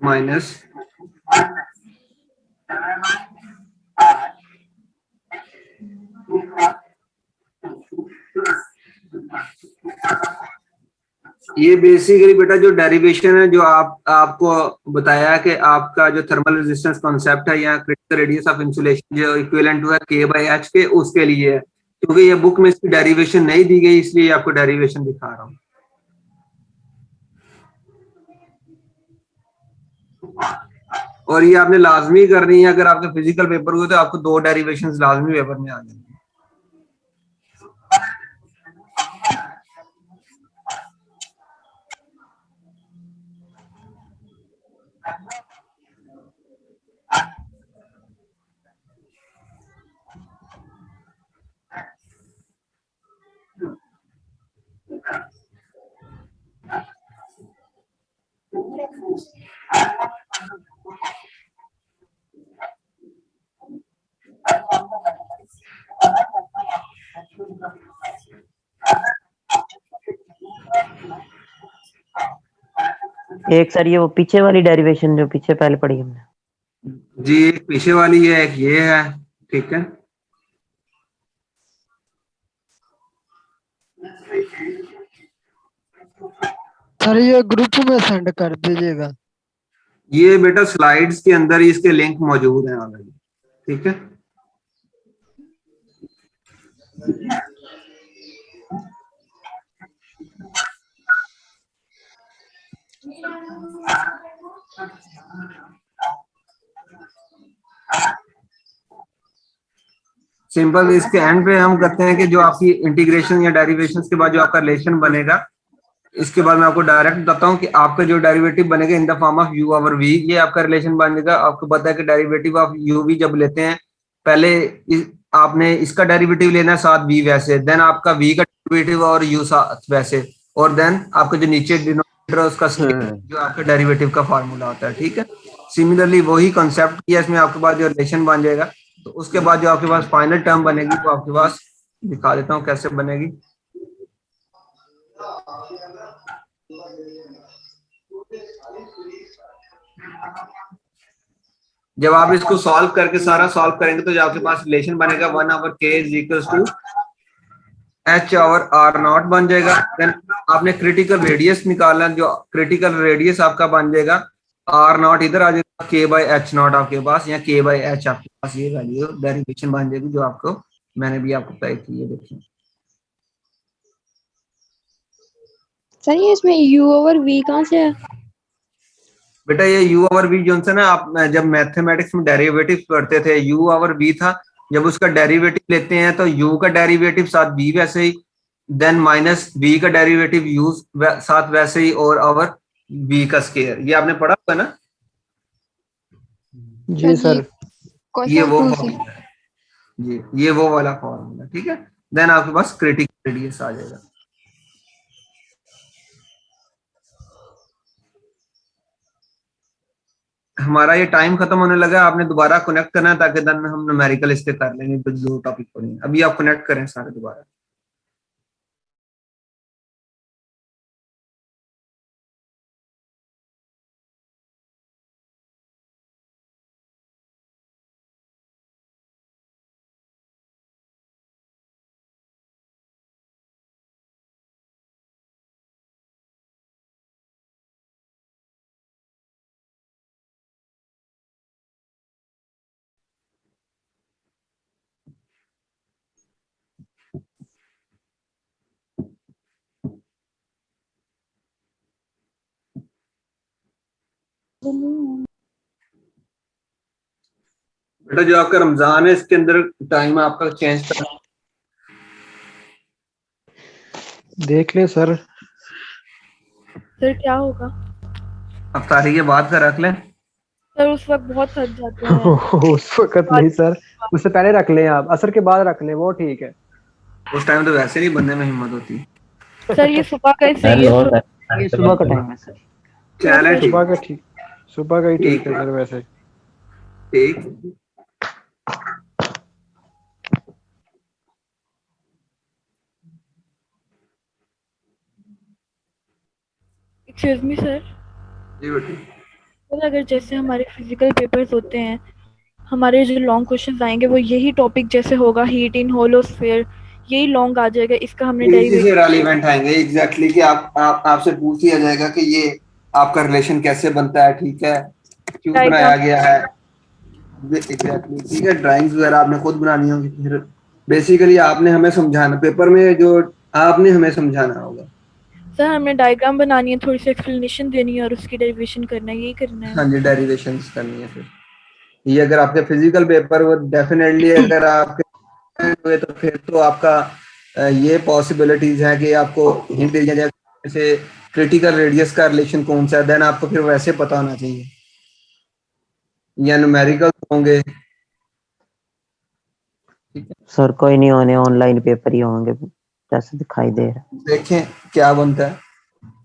माइनस ये बेसिकली बेटा जो डेरिवेशन है जो आपको बताया कि आपका जो थर्मल रेजिस्टेंस कॉन्सेप्ट है या क्रिटिकल रेडियस ऑफ इंसुलेशन जो इक्विवेलेंट हुआ K/H के, उसके लिए है। क्योंकि ये बुक में इसकी डेरिवेशन नहीं दी गई इसलिए आपको डेरिवेशन दिखा रहा हूँ। और ये आपने लाजमी करनी है, अगर आपके फिजिकल पेपर हुए तो आपको 2 डेरिवेशन लाजमी पेपर में आ जाएंगे। एक सर ये वो पीछे वाली डेरिवेशन जो पीछे पहले पढ़ी हमने। जी एक पीछे वाली है, एक ये है, ठीक है। सर ये ग्रुप में सेंड कर दीजिएगा। ये बेटा स्लाइड्स के अंदर ही इसके लिंक मौजूद हैं ऑलरेडी, ठीक है। सिंपल इसके एंड पे हम करते हैं कि जो आपकी इंटीग्रेशन या डेरिवेशन के बाद जो आपका रिलेशन बनेगा, इसके बाद मैं आपको डायरेक्ट बताता हूँ कि आपका जो डेरिवेटिव बनेगा in the form of u over v, ये आपका रिलेशन बनेगा। आपको पता है कि डेरिवेटिव ऑफ u v जब लेते हैं पहले आपने इसका डेरिवेटिव लेना है साथ v वैसे, देन आपका v का डेरिवेटिव और u साथ वैसे, और देन आपका जो नीचे डिनोमिनेटर है उसका जो आपका डेरिवेटिव का फार्मूला होता है, ठीक है। सिमिलरली वही कॉन्सेप्ट किया इसमें, आपके पास जो रिलेशन बन जाएगा तो उसके बाद जो आपके पास फाइनल टर्म बनेगी वो आपके पास दिखा देता हूँ कैसे बनेगी। जब आप इसको सॉल्व करके सारा सॉल्व करेंगे तो जो आपके पास रिलेशन बनेगा 1/k is equals to h/r0 बन जाएगा। देन आपने क्रिटिकल रेडियस निकालना, जो क्रिटिकल रेडियस आपका बन जाएगा r0 इधर आ जाएगा, K/h0 आपके पास, या K/h आपके पास ये वैल्यू डेरिवेशन बन जाएगी जो आपको मैंने भी आपको बताई थी। ये देखिए सर ये इसमें u ओवर v कहाँ से है? बेटा ये u ओवर v जो है ना, आप जब मैथमेटिक्स में डेरिवेटिव पढ़ते थे u ओवर v था, जब उसका डेरिवेटिव लेते हैं तो u का डेरिवेटिव साथ v वैसे ही, देन माइनस v का डेरिवेटिव u साथ वैसे ही, और ओवर v का स्क्वायर। ये आपने पढ़ा होगा ना? जी सर। ये क्वेश्चन वो 2 से। फॉर्मूला है जी, ये वो वाला फॉर्मूला, ठीक है। देन आपके पास क्रिटिकल रेडियस आ जाएगा। हमारा ये टाइम खत्म होने लगा, आपने दोबारा कनेक्ट करना है ताकि देन हम न्यूमेरिकल इसके कर लेंगे, तो 2 टॉपिक पढ़ेंगे। अभी आप कनेक्ट करें सारे दोबारा। बेटा जो आपका रमजान है इसके अंदर टाइम आपका चेंज कर देख ले सर। सर क्या होगा? अफ्तारी के बाद का रख लें। सर उस वक्त बहुत थक जाते हैं। उस वक्त नहीं सर, उससे पहले रख लें, आप असर के बाद रख लें, वो ठीक है। उस टाइम तो वैसे नहीं बनने में हिम्मत होती। सर ये सुबह का ही सर सही है, लो थोड़ा सर, ये सुबह का टाइम है सर। चले ठीक सुबह का ठीक, सुबह का ही ठीक ठीक है है सर वैसे। ठीक। Excuse me sir. जी बेटी। सर अगर जैसे हमारे फिजिकल पेपर्स होते हैं, हमारे जो लॉन्ग क्वेश्चंस आएंगे वो यही टॉपिक जैसे होगा, हीट इन होलोस्फीयर, यही लॉन्ग आ जाएगा, इसका हमने इसी से डेरिवेशन। रेलिवेंट आएंगे एग्जैक्टली कि आपसे पूछ लिया जाएगा कि ये आपका रिलेशन कैसे बनता है, ठीक है, क्यों डायग्राम। बनाया गया है एग्जैक्टली, ठीक है। ड्राइंग्स वगैरह आपने खुद बनानी होगी, फिर बेसिकली आपने हमें समझाना, पेपर में जो आपने हमें समझाना होगा। सर हमने डायग्राम बनानी है, थोड़ी सी एक्सप्लेनेशन देनी है और उसकी डेरिवेशन करना है, यही करना है हाँ ना? जी, डेरिवेशंस करनी है फिर। ये अगर आपके फिजिकल पेपर वो डेफिनेटली अगर आपके हुए तो फिर तो आपका ये पॉसिबिलिटीज है कि आपको हिंट दिया जाए जैसे क्रिटिकल रेडियस का रिलेशन कौन सा है, देन आपको फिर वैसे पता होना चाहिए, या न्यूमेरिकल होंगे। सर कोई नहीं, होने ऑनलाइन पेपर ही होंगे जैसे दिखाई दे रहा है। देखें क्या बनता है,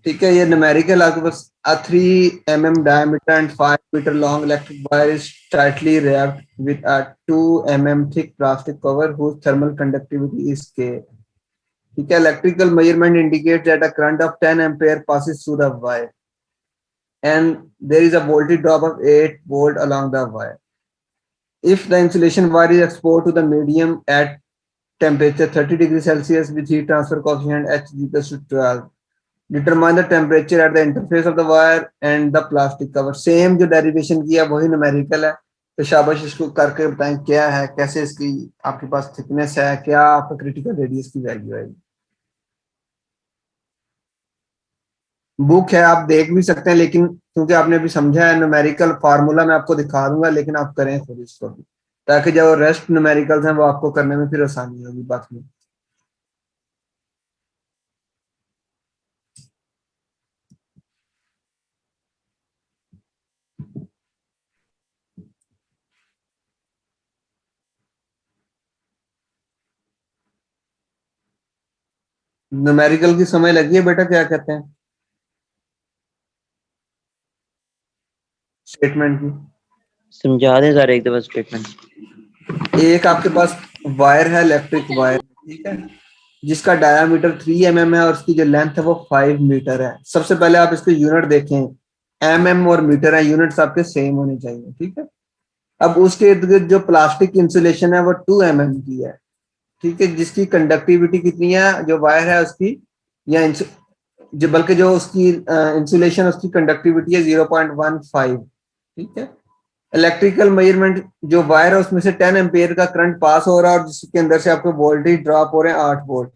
ठीक है। ये न्यूमेरिकल आपके पास a 3 mm diameter and 5 meter long electric wire is tightly wrapped with a 2 mm thick plastic cover whose thermal conductivity is K. ठीक है, electrical measurement indicates that a current of 10 ampere passes through the wire and there is a voltage drop of 8 volt along the wire. If the insulation wire is exposed to the medium at temperature 30 degrees Celsius with heat transfer coefficient H equals to 12, determine the temperature at the interface of the wire and the plastic cover. Same जो derivation किया वही numerical है, तो शाबाश इसको करके बताएं क्या है, कैसे इसकी आपके पास थिकनेस है, क्या आपका क्रिटिकल रेडियस की वैल्यू है। बुक है आप देख भी सकते हैं, लेकिन क्योंकि आपने अभी समझा है न्यूमेरिकल फार्मूला मैं आपको दिखा दूंगा, लेकिन आप करें खुद इसको भी, ताकि जो रेस्ट न्यूमेरिकल्स हैं वो आपको करने में फिर आसानी होगी बाकी। न्यूमेरिकल की समय लगी है बेटा, क्या कहते हैं स्टेटमेंट की? समझा दें सर एक दफा स्टेटमेंट। एक आपके पास वायर है, इलेक्ट्रिक वायर, ठीक है, जिसका डायामीटर 3 mm है और उसकी जो लेंथ है वो 5 मीटर है। सबसे पहले आप इसके यूनिट देखें, mm और मीटर है, यूनिट्स आपके सेम होने चाहिए, ठीक है। अब उसके इर्द गिर्द जो प्लास्टिक इंसुलेशन है वो 2 mm की है, ठीक है, जिसकी कंडक्टिविटी कितनी है जो वायर है उसकी, या जो बल्कि जो उसकी इंसुलेशन उसकी कंडक्टिविटी है 0.15, ठीक है। इलेक्ट्रिकल मेजरमेंट जो वायर है उसमें से 10 एम्पेयर का करंट पास हो रहा है और जिसके अंदर से आपको वोल्टेज ड्रॉप हो रहे हैं 8 वोल्ट।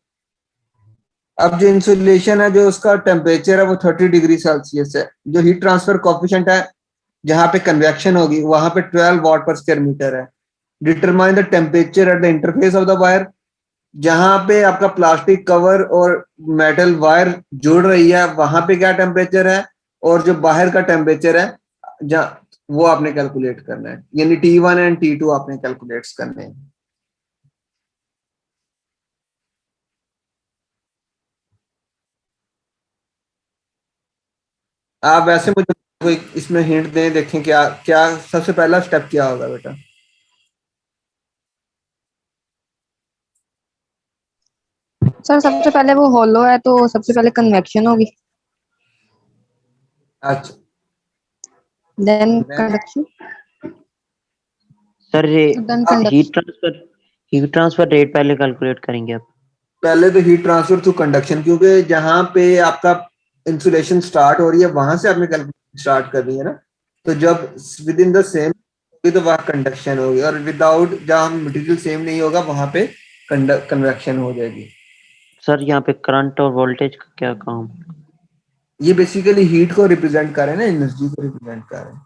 अब जो इंसुलेशन है जो उसका टेम्परेचर है वो 30 डिग्री सेल्सियस है। जो हीट ट्रांसफर कोफिशिएंट है जहां पे कन्वेक्शन होगी वहां पे 12 वाट पर स्क्वायर मीटर है। Determine the temperature at the interface of the wire, जहां पे आपका प्लास्टिक कवर और मेटल वायर जुड़ रही है वहां पे क्या टेम्परेचर है, और जो बाहर का टेम्परेचर है जहाँ वो आपने कैलकुलेट करना है, यानी T1 एंड T2 आपने कैलकुलेट्स करने हैं। आप वैसे मुझे कोई इसमें हिंट दें, देखें क्या क्या सबसे पहला स्टेप क्या होगा बेटा? सर सबसे पहले वो हॉलो है तो सबसे पहले कन्वेक्शन होगी, अच्छा, देन कंडक्शन, सर ये देन हीट ट्रांसफर रेट पहले कैलकुलेट करेंगे आप। पहले तो हीट ट्रांसफर थ्रू कंडक्शन, क्योंकि जहां पे आपका इंसुलेशन स्टार्ट हो रही है वहां से आपने कैलकुलेशन स्टार्ट कर दी है ना, तो जब विद इन द सेम तो वहां कंडक्शन होगी, और विदाउट जहां मटेरियल सेम नहीं होगा वहां पे कन्वेक्शन हो जाएगी। सर यहाँ पे करंट और वोल्टेज का क्या काम? ये बेसिकली हीट को रिप्रेजेंट कर रहे हैं ना, एनर्जी को रिप्रेजेंट कर रहे हैं।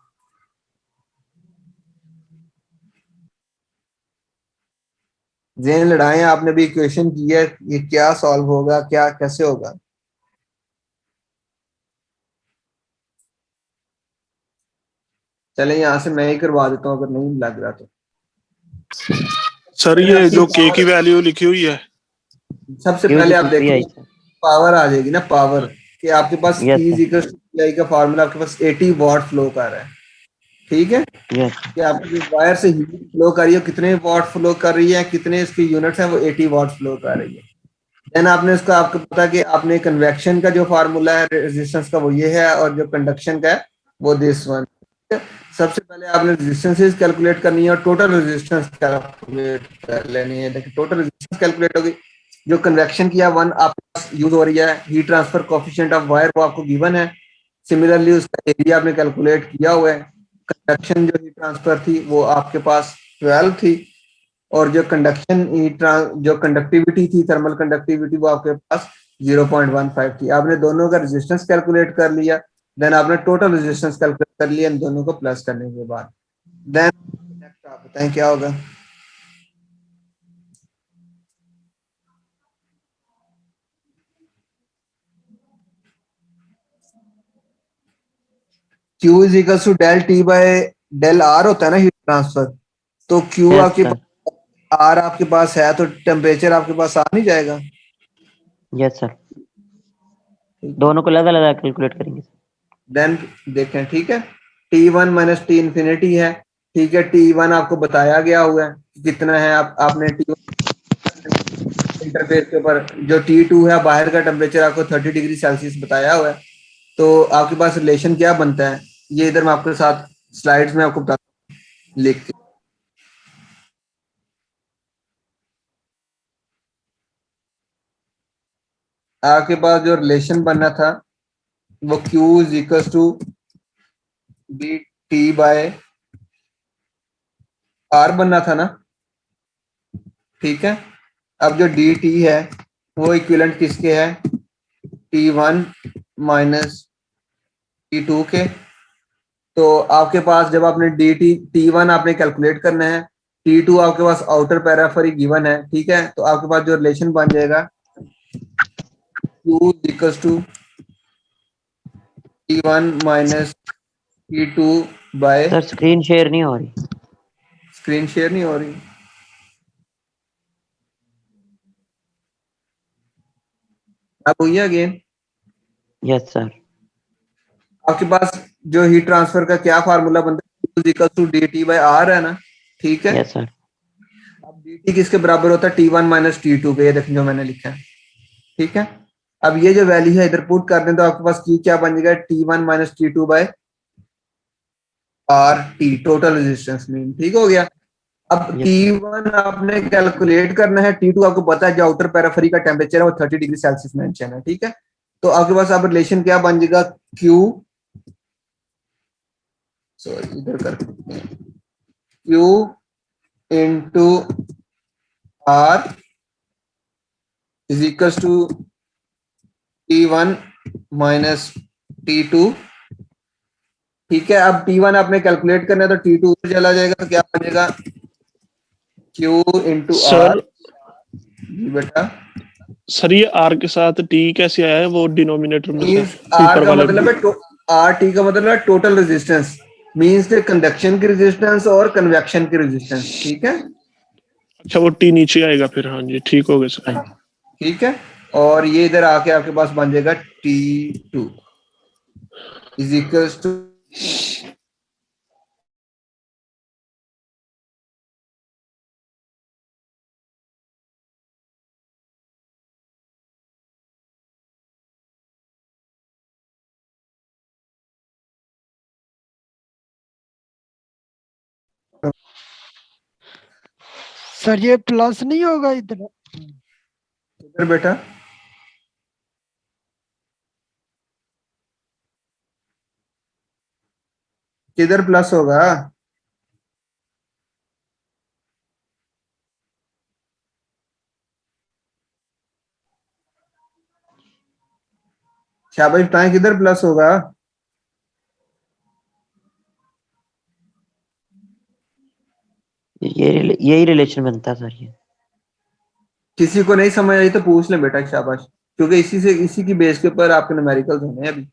जेन लड़ाएं आपने भी इक्वेशन की है, ये क्या सॉल्व होगा, क्या कैसे होगा? चले यहाँ से मैं ही करवा देता हूँ अगर नहीं लग रहा तो। सर पहले ये आपकी जो के की पावर, वैल्यू लिखी हुई है, सबसे क्यू पहले आप जितनी भी आई देखो सर। पावर आ जाएगी ना, पावर कि आपके पास yes E sir. Is equal to PI का फार्मूला आपके पास 80 वॉट फ्लो कर रहा है, ठीक है? यस कि आपकी जो वायर से हीट फ्लो कर रही है कितने वॉट फ्लो कर रही है, कितने इसकी यूनिट्स हैं, वो 80 वॉट फ्लो कर रही है। देन आपने उसका, आपको पता कि आपने कन्वेक्शन का जो फार्मूला है रेजिस्टेंस का वो ये है, और जो कंडक्शन का है वो दिस वन। सबसे पहले आपने रेजिस्टेंसेस कैलकुलेट करनी है और टोटल रेजिस्टेंस कैलकुलेट कर लेनी है। देखिए टोटल रेजिस्टेंस कैलकुलेट होगी, जो कन्वेक्शन किया वन आपके पास यूज हो रही है, heat transfer coefficient of wire वो आपको गिवन है। सिमिलरली उसका एरिया आपने कैलकुलेट किया हुआ है। कंडक्शन जो हीट ट्रांसफर थी वो आपके पास 12 थी, और जो कंडक्शन जो कंडक्टिविटी थी, थर्मल कंडक्टिविटी, वो आपके पास 0.15 थी। आपने दोनों का रेजिस्टेंस कैलकुलेट कर लिया, देन आपने टोटल रेजिस्टेंस कैलकुलेट कर लिया इन दोनों को प्लस करने के बाद। देन नेक्स्ट आप बताएं क्या होगा? Q is equal to del T by del R होता है ना हीट ट्रांसफर, तो Q यस आपके सर। पास, R आपके पास है, तो टेम्परेचर आपके पास आ नहीं जाएगा? Yes sir. दोनों को अलग अलग कैलकुलेट करेंगे सर। देन देखें, ठीक है, T1 माइनस टी इन्फिनिटी है, ठीक है, T1 आपको बताया गया हुआ है कि कितना है। आपने T1 इंटरफेस के ऊपर, जो T2 है बाहर का टेम्परेचर आपको 30 डिग्री सेल्सियस बताया हुआ है। तो आपके पास रिलेशन क्या बनता है, ये इधर मैं आपके साथ स्लाइड्स में आपको बताता हूं, लिख के। आपके पास जो रिलेशन बनना था वो Q is equal to B T by R बनना था ना, ठीक है? अब जो डी टी है वो इक्विवेलेंट किसके है? T1 माइनस T2 के। तो आपके पास जब आपने डी टी T1 आपने कैलकुलेट करना है, T2 आपके पास आउटर पैराफरी गिवन है, ठीक है? तो आपके पास जो रिलेशन बन जाएगा Q equals to T1 minus T2 by, sir screen share नहीं हो रही। स्क्रीन शेयर नहीं हो रही? अब हुई है अगेन? Yes sir. आपके पास जो हीट ट्रांसफर का क्या फार्मूला बनता है? Q equal to D T by R है ना, ठीक है? Yes sir. अब डी टी किसके बराबर होता है? T1 माइनस T2 के, ये देखें जो मैंने लिखा है, ठीक है? अब ये जो वैल्यू है इधर पुट कर दें तो आपके पास Q क्या बन जाएगा? T1 minus T2 by R T, total resistance mean, ठीक हो गया? अब यस सर। T1 आपने कैलकुलेट करना है, T2 आपको पता है जो आउटर पैराफरी का टेम्परेचर है वो 30 डिग्री सेल्सियस मेंशन है, ठीक है? तो आपके पास अब रिलेशन क्या बन जाएगा? Q, सॉरी इधर कर, Q into R is equal to T1 minus T2, ठीक है? अब T1 आपने कैलकुलेट करना है तो T2 ऊपर चला जाएगा, तो क्या बनेगा? Q into sir R। जी बेटा। सर ये आर के साथ टी कैसे आया है वो डिनोमिनेटर में से, मींस आर ऊपर का वाले में? मतलब है आर टी का मतलब है टोटल रेजिस्टेंस, मींस कंडक्शन की रेजिस्टेंस और कन्वेक्शन की रेजिस्टेंस, ठीक है? अच्छा वो टी नीचे आएगा फिर, हाँ जी ठीक हो गया सर। ठीक है, और ये इधर आके आपके पास बन जाएगा T2 is equal to, sir ये प्लस नहीं होगा इधर? इधर बेटा किधर प्लस होगा? शाबाश बताएं किधर प्लस होगा? यही रिलेशन बनता है सर ये। किसी को नहीं समझ आई तो पूछ ले बेटा, शाबाश, क्योंकि इसी की बेस के ऊपर आपके न्यूमेरिकल्स होने हैं अभी।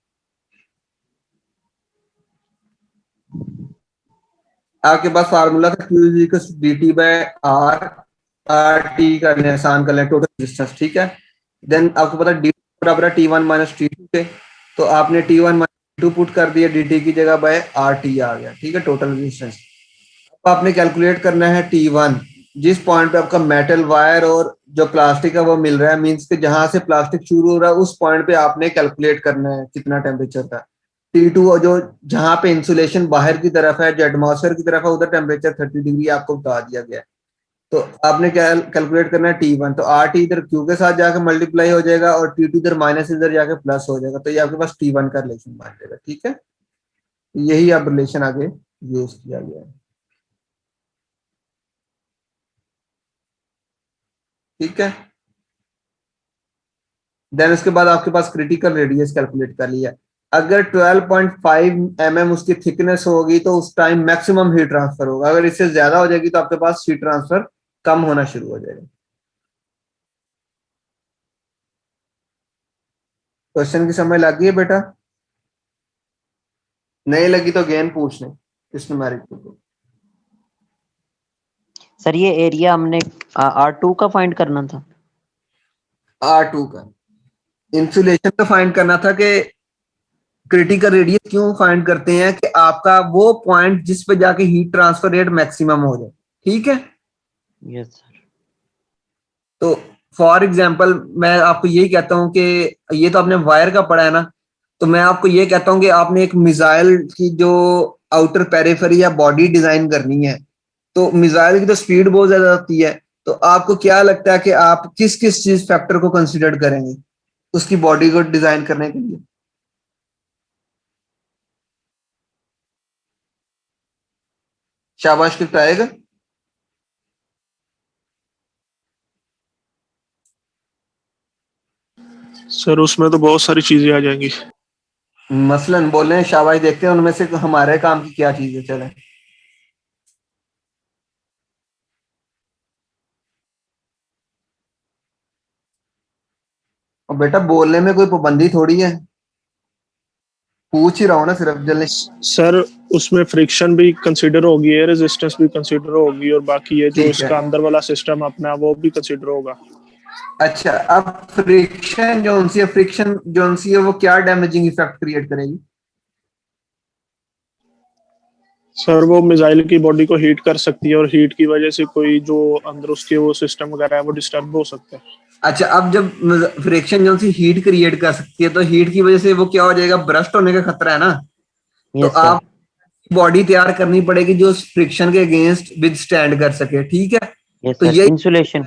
आपके पास फार्मूला था Q dt by R, RT कर लें, आसान कर लें, टोटल रेजिस्टेंस, ठीक है। देन आपको पता dt बराबर है T1 माइनस T2 के, तो आपने T1 माइनस T2 पुट कर दिया, dt की जगह बाय RT आ गया, ठीक है, टोटल रेजिस्टेंस। अब आपने कैलकुलेट करना है T1, जिस पॉइंट पे आपका मेटल वायर और जो प्लास्टिक है वो मिल रहा है, मींस के जहां से प्लास्टिक शुरू हो रहा है उस पॉइंट पे आपने कैलकुलेट करना है कितना टेम्परेचर था। T2 जो जहां पे इंसुलेशन बाहर की तरफ है, जो एटमॉस्फेयर की तरफ है, उधर टेम्परेचर 30 डिग्री आपको बता दिया गया है। तो आपने क्या कैलकुलेट करना है T1, तो RT इधर Q के साथ जाकर मल्टीप्लाई हो जाएगा और T2 इधर माइनस इधर जाके प्लस हो जाएगा, तो ये आपके पास T1 का रिलेशन बन जाएगा, ठीक है। यही अब रिलेशन आगे यूज किया गया है, ठीक है। देन उसके बाद आपके पास क्रिटिकल रेडियस कैलकुलेट कर लिया। अगर 12.5 mm उसकी थिकनेस होगी तो उस टाइम मैक्सिमम हीट ट्रांसफर होगा, अगर इससे ज्यादा हो जाएगी तो आपके पास हीट ट्रांसफर कम होना शुरू हो जाएगा। क्वेश्चन की समझ लग गई है बेटा? नहीं लगी तो अगेन पूछ लें इस न्यूमेरिकल को। सर ये एरिया हमने R2 का फाइंड करना था। R2 का इंसुलेशन का फाइंड करना था कि क्रिटिकल रेडियस क्यों फाइंड करते हैं कि आपका वो पॉइंट जिस पे जाके हीट ट्रांसफर रेट मैक्सिमम हो जाए, ठीक है। Yes sir. तो फॉर एग्जांपल मैं आपको यही कहता हूं कि ये तो आपने वायर का पढ़ा है ना, तो मैं आपको ये कहता हूं कि आपने एक मिसाइल की जो आउटर पेरिफेरी या बॉडी डिजाइन करनी है, तो मिसाइल की तो स्पीड बहुत ज्यादा होती है, तो आपको क्या लगता है कि आप किस किस चीज फैक्टर को कंसिडर करेंगे उसकी बॉडी को डिजाइन करने के लिए? शाबाश, कितना आएगा? सर उसमें तो बहुत सारी चीजें आ जाएंगी। मसलन बोले, शाबाश, देखते हैं उनमें से हमारे काम की क्या चीज है, चले। और बेटा बोलने में कोई पाबंदी थोड़ी है, पूछ ही रहा हूं ना सिर्फ, जल्दी। सर उसमें फ्रिक्शन भी कंसीडर होगी, एयर रेजिस्टेंस भी कंसीडर होगी, और बाकी ये जो ठीक इसका है। अंदर वाला सिस्टम अपना वो भी कंसीडर होगा। अच्छा, अब फ्रिक्शन जो है वो क्या डैमेजिंग इफेक्ट क्रिएट करेगी? सर वो मिसाइल की बॉडी को हीट कर सकती है, और हीट की वजह से कोई जो अंदर उसके वो सिस्टम वगैरह है वो डिस्टर्ब हो सकता है। अच्छा, अब जब फ्रिक्शन जो हीट क्रिएट कर सकती है, तो हीट की वजह से वो क्या हो जाएगा, ब्रस्ट होने का खतरा है ना। तो यस सर। आप बॉडी तैयार करनी पड़ेगी जो फ्रिक्शन के अगेंस्ट विद स्टैंड कर सके, ठीक है। यस तो सर, ये इंसुलेशन।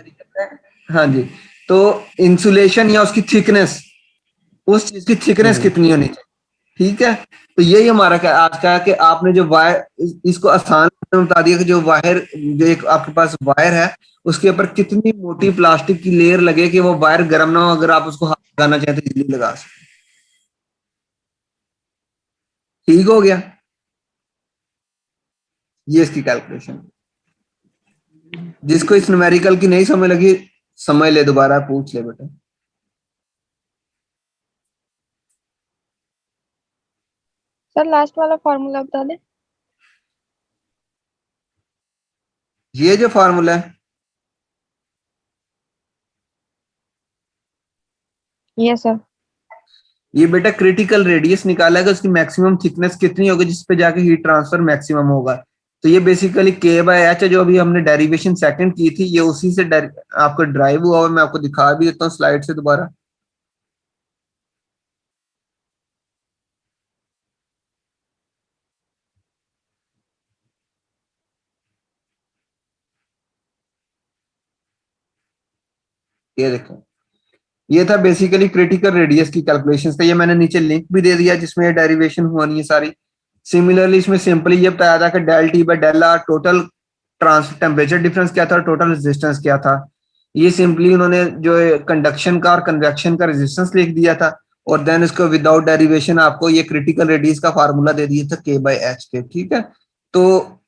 हाँ जी, तो इंसुलेशन या उसकी थिकनेस, उस चीज की थिकनेस कितनी होनी चाहिए, ठीक है। तो यही हमारा आज का है कि आपने जो वायर, इसको आसान में बता दिया कि जो वायर, जो एक आपके पास वायर है उसके ऊपर कितनी मोटी प्लास्टिक की लेयर लगे कि वो वायर गर्म ना हो, अगर आप उसको हाथ लगाना चाहें तो इजीली लगा सकते। ठीक हो गया, ये इसकी कैलकुलेशन। जिसको इस न्यूमेरिकल की नहीं समझ लगी, समझ ले, दोबारा पूछ ले बेटा। सर लास्ट वाला फॉर्मूला बता दे। ये जो फार्मूला है, यस सर। ये बेटा क्रिटिकल रेडियस निकाला है, उसकी मैक्सिमम थिकनेस कितनी होगी जिस पे जाके हीट ट्रांसफर मैक्सिमम होगा। तो ये बेसिकली K बाय H है, जो अभी हमने डेरिवेशन सेकंड की थी, ये उसी से आपको ड्राइव हुआ और मैं आपको दिखा भी देता हूँ स्लाइड से दोबारा। ये देखें, ये था बेसिकली क्रिटिकल रेडियस की कैलकुलेशंस था। ये मैंने नीचे लिंक भी दे दिया जिसमें ये डेरिवेशन हुई है सारी। सिमिलरली इसमें सिंपली ये बताया था कि del T by del R total temperature difference क्या था, टोटल रेजिस्टेंस क्या था। ये सिंपली उन्होंने जो कंडक्शन का और कन्वेक्शन का रेजिस्टेंस लिख दिया था, और देन इसको विदाउट डेरिवेशन आपको ये क्रिटिकल रेडियस का फार्मूला दे दिया था k/h के, ठीक है। तो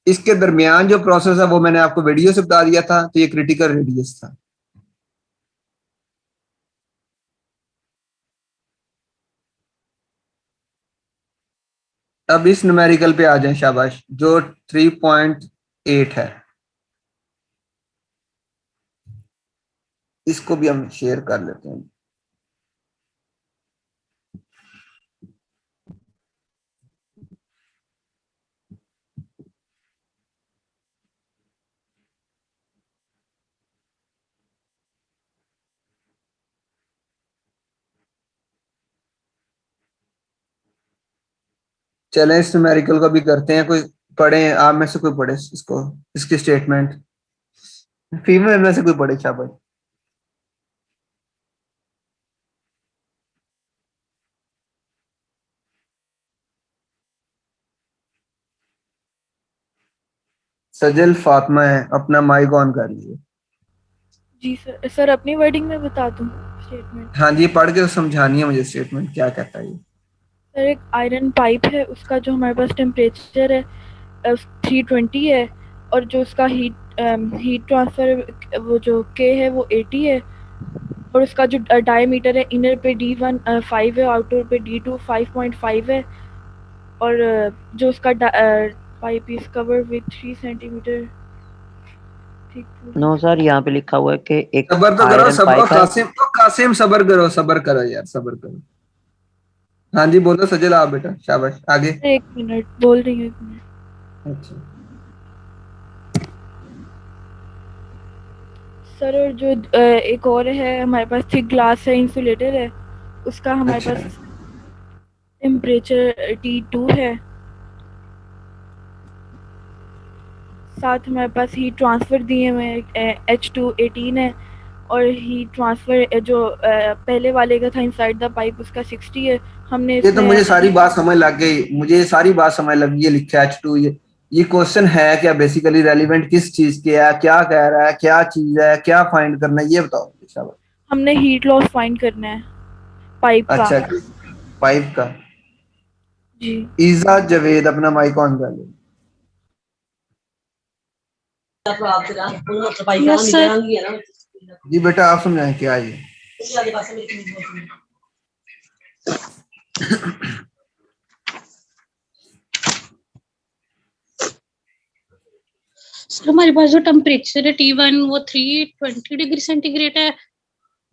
इसके दरमियान जो प्रोसेस है वो मैंने आपको वीडियो से बता दिया था, तो ये क्रिटिकल रेडियस था। अब इस न्यूमेरिकल पे आ जाए शाबाश, जो 3.8 है, इसको भी हम शेयर कर लेते हैं। चलें इस न्यूमेरिकल को भी करते हैं, कोई पढ़े आप में से कोई पढ़े इसको, इसकी स्टेटमेंट, फीमेल में से कोई पढ़े शाबाश। सजल फातिमा है, अपना माइक ऑन कर लीजिए। जी सर, सर अपनी वर्डिंग में बता दूं स्टेटमेंट? हाँ जी, पढ़ के समझानी है मुझे स्टेटमेंट क्या कहता है ये। सर एक आयरन पाइप है, उसका जो हमारे पास टेम्परेचर है 320 है, और जो उसका हीट ट्रांसफर वो जो के है वो 80 है, और उसका जो डायमीटर है इनर पे D1 5 है, आउटर पे D2 5.5 है, और जो उसका pipe is cover with 3 centimetre. No sir, यहाँ पे लिखा हुआ है कि एक सबर तो करो, आयरन सब पाइप है। कासिम सबर करो यार, सबर करो। हाँ जी बोलो सजल, आप बेटा शाबाश, आगे। एक मिनट बोल रही हूँ, एक मिनट। अच्छा सर और जो एक और है हमारे पास, थिक ग्लास है, इंसुलेटर है, उसका हमारे अच्छा पास टेम्परेचर T2 है, साथ हमारे पास हीट ट्रांसफर दिए हुए हैं H2 18 है, और हीट ट्रांसफर जो पहले वाले का था इनसाइड द पाइप उसका 60 है। हमने ये तो इसमें मुझे सारी बात समझ लग गई, मुझे ये सारी बात समझ लग गई, ये लिखा है H2, ये क्वेश्चन है क्या बेसिकली, रेलिवेंट किस चीज के है, क्या कह रहा है, क्या चीज है, क्या फाइंड करना है, ये बताओ शाबाश। हमने हीट लॉस फाइंड करना है पाइप का। अच्छा पाइप का। जी ईजा जवेद, अपना माइक ऑन कर लो। Yes sir. जी बेटा आप समझाएं क्या है ये। सर हमारे पास जो टेम्परेचर है T1 वो 320 डिग्री सेंटीग्रेड है।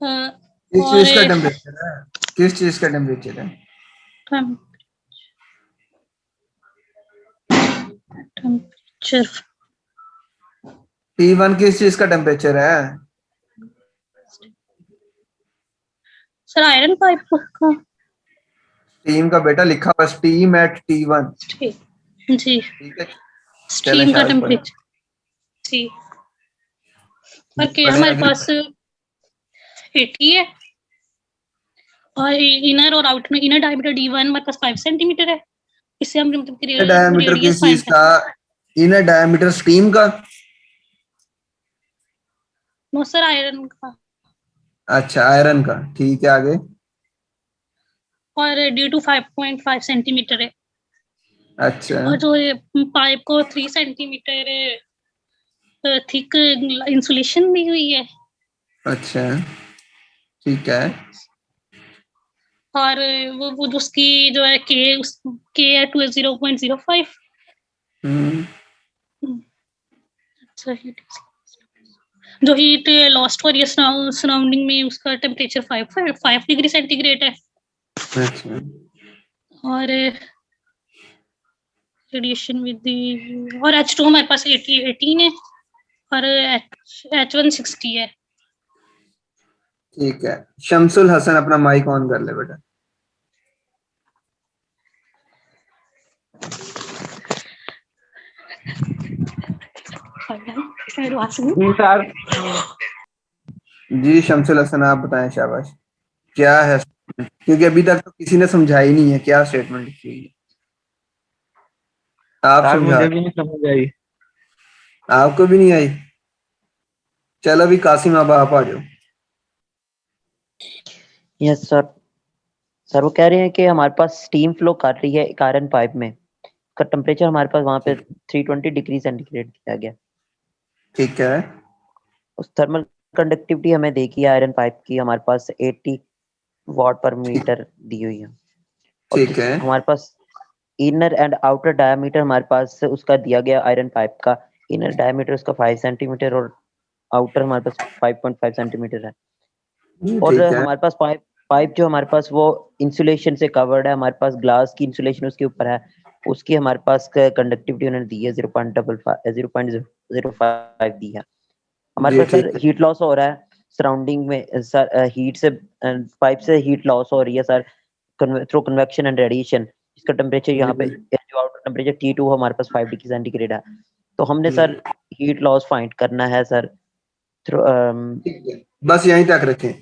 किस और चीज का टेम्परेचर है, किस चीज का टेम्परेचर है? टेम्परेचर T1 किस चीज का टेम्परेचर है? सर आयरन पाइप का। स्टीम का बेटा लिखा हुआ, स्टीम एट T1। जी ठीक है, चलें स्ट्रीम का शाबाश पढ़े। टेम्परेचर। जी ओके, पढ़े हमारे आगे। पास 80 है, और इनर और आउटर में इनर डायमीटर D1 हमारे पास 5 सेंटीमीटर है। इससे हम डायमीटर रेडियस किस चीज फाइंड का? इनर डायमीटर स्टीम का। नो सर आयरन का। अच्छा आयरन का, ठीक है आगे। और D2 5.5 सेंटीमीटर है, अच्छा और जो पाइप को 3 सेंटीमीटर थिक इंसुलेशन दी हुई है। अच्छा ठीक है। और वो उसकी जो है के है 0.05। जो हीट लॉस्ट हो रही है सराउंडिंग में, उसका टेम्परेचर 5 डिग्री सेंटीग्रेड है। अच्छा और रेडिएशन विद और H2 हमारे पास 18 है, और H1 60 है। ठीक है, शमसुल हसन अपना माइक ऑन कर ले बेटा। जी शमसुल हसन आप बताएं शाबाश, क्या है, क्योंकि अभी तक तो किसी ने समझा ही नहीं है क्या स्टेटमेंट लिखी हुई है। आप सर समझा, मुझे भी नहीं समझ आई। आपको भी नहीं आई? चलो अभी कासिम अब आप आ जाओ। Yes sir. सर वो कह रहे हैं कि हमारे पास स्टीम फ्लो कर रही है एक आयरन पाइप में, का टेम्परेचर हमारे पास वहाँ पे 320 डिग्री सेंटीग्रेड दिया गया। ठीक है, उस थर्मल कंडक्टिविटी हमें देखी है आयरन पाइप की, हमारे पास 80 वाट पर मीटर दी हुई है। और ठीक है, हमारे पास इनर एंड आउटर डायमीटर हमारे पास उसका दिया गया आयरन पाइप का, इनर डायमीटर उसका 5 सेंटीमीटर और आउटर हमारे पास 5.5 सेंटीमीटर है। और ठीक है, हमारे पास पाइप पाइप जो हमारे पास वो इंसुलेशन से कवर्ड है, हमारे पास ग्लास की इंसुलेशन उसके ऊपर है, उसकी हमारे पास कंडक्टिविटी उन्होंने दी है 0.05 दी है। हमारे जी पास सर ठीक है, हीट लॉस हो रहा है सराउंडिंग में सर, हीट से पाइप से हीट लॉस हो रही है sir through convection and radiation. इसका टेम्परेचर यहाँ पे जो आउटर टेम्परेचर T2 हमारे पास 5 डिग्री सेंटीग्रेड है। तो हमने सर हीट लॉस फाइंड करना है सर थ्रू ठीक है, बस यहीं तक रखें।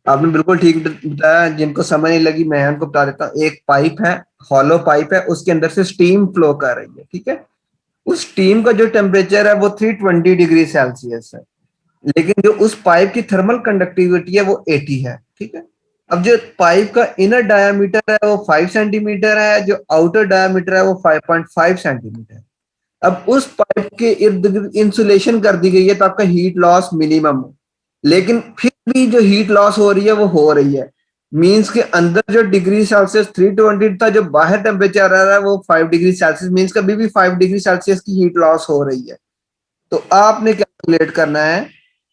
आपने बिल्कुल ठीक बताया, जिनको समझ नहीं लगी मैं उनको बता देता हूँ। एक पाइप है, हॉलो पाइप है, उसके अंदर से स्टीम फ्लो कर रही है, ठीक है। उस स्टीम का जो टेम्परेचर है वो 320 डिग्री सेल्सियस है, लेकिन जो उस पाइप की थर्मल कंडक्टिविटी है वो 80 है, ठीक है। अब जो पाइप का इनर डायामीटर है वो 5 सेंटीमीटर है, जो आउटर डायामीटर है वो 5.5 सेंटीमीटर है। अब उस पाइप के इर्द गिर्द इंसुलेशन कर दी गई है तो आपका हीट लॉस मिनिमम है, लेकिन फिर भी जो हीट लॉस हो रही है वो हो रही है। मींस के अंदर जो डिग्री सेल्सियस 320 था, जो बाहर टेम्परेचर आ रहा है वो 5 डिग्री सेल्सियस, मींस कभी भी 5 डिग्री सेल्सियस की हीट लॉस हो रही है। तो आपने कैलकुलेट करना है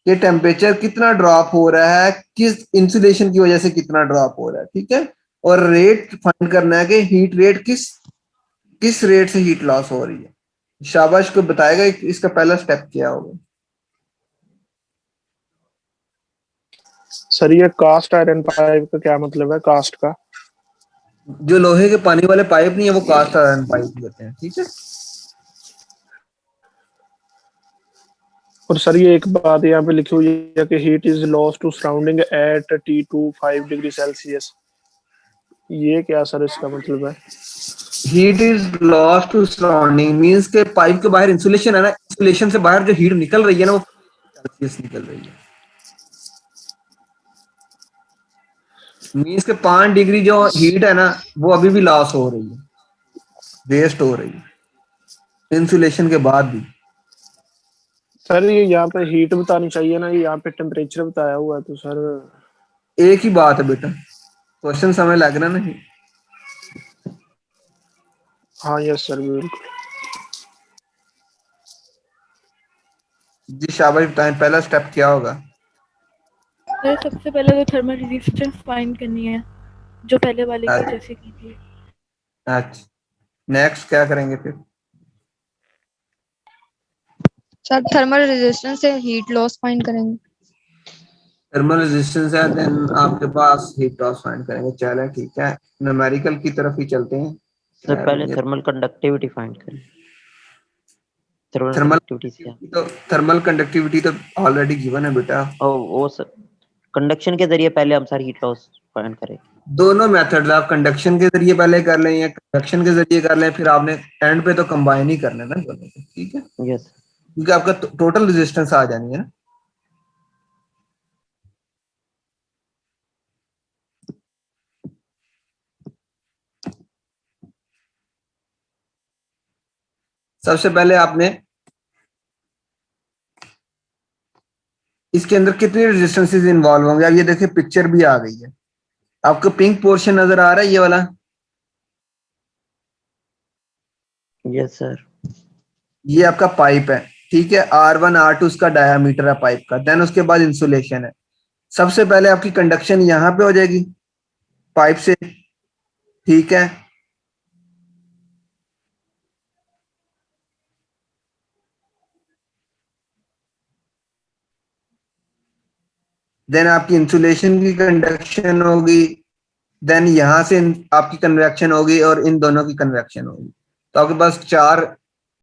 कि टेम्परेचर कितना ड्रॉप हो रहा है, किस इंसुलेशन की वजह से कितना ड्रॉप हो रहा है, ठीक है। और रेट फाइंड करना है कि हीट रेट किस किस रेट से हीट लॉस हो रही है। शाबाश को बताएगा इसका पहला स्टेप क्या होगा। सर ये कास्ट आयरन पाइप का क्या मतलब है? कास्ट का जो लोहे के पानी वाले पाइप नहीं है वो कास्ट आयरन पाइप होते हैं, ठीक है। और सर ये एक बात यहाँ पे लिखी हुई है कि heat is lost to surrounding at T2 5 degree Celsius. ये क्या सर इसका मतलब है? Heat is lost to surrounding means के पाइप के बाहर इंसुलेशन है ना, इंसुलेशन से बाहर जो हीट निकल रही है ना वो सेल्सियस निकल रही है। मींस के 5 डिग्री जो हीट है ना वो अभी भी लॉस हो रही है, वेस्ट हो रही है इंसुलेशन के बाद भी। सर ये यहाँ पे हीट बतानी चाहिए ना, ये यहाँ पे टेम्परेचर बताया हुआ है तो सर एक ही बात है बेटा, क्वेश्चन समझ लग रहा नहीं। हाँ यस सर बिल्कुल। जी शाबाश बताएं पहला स्टेप क्या होगा। सर सबसे पहले तो थर्मल रेजिस्टेंस फाइंड करनी है, जो पहले वाले की जैसे की थी। अच्छा, नेक्स्ट क्या करेंगे फिर? सर थर्मल रेजिस्टेंस से हीट लॉस फाइंड करेंगे। थर्मल रेजिस्टेंस है, देन आपके पास हीट लॉस फाइंड करेंगे। चलें ठीक है, न्यूमेरिकल की तरफ ही चलते हैं। सर पहले थर्मल कंडक्टिविटी फाइंड करें। थर्मल थर्मल कंडक्टिविटी क्या? तो थर्मल कंडक्टिविटी तो ऑलरेडी गिवन है बेटा। ओ वो सर कंडक्शन के जरिए पहले हम सर हीट लॉस फाइंड करें। दोनों मेथड्स आप कंडक्शन के जरिए पहले कर लें या कन्वेक्शन के जरिए कर लें, फिर आपने एंड पे तो कंबाइन ही करना है ना दोनों को, ठीक है, यस क्योंकि आपका टोटल रेजिस्टेंस आ जानी है ना। सबसे पहले आपने इसके अंदर कितने रेजिस्टेंसेस इन्वॉल्व होंगे। अब ये देखिए पिक्चर भी आ गई है, आपको पिंक पोर्शन नजर आ रहा है ये वाला, यस सर। ये आपका पाइप है, ठीक है। R1 R2 उसका डायामीटर है पाइप का, देन उसके बाद इंसुलेशन है। सबसे पहले आपकी कंडक्शन यहां पे हो जाएगी पाइप से, ठीक है। देन आपकी इंसुलेशन की कंडक्शन होगी, देन यहां से आपकी कन्वेक्शन होगी और इन दोनों की कन्वेक्शन होगी। तो आपके पास 4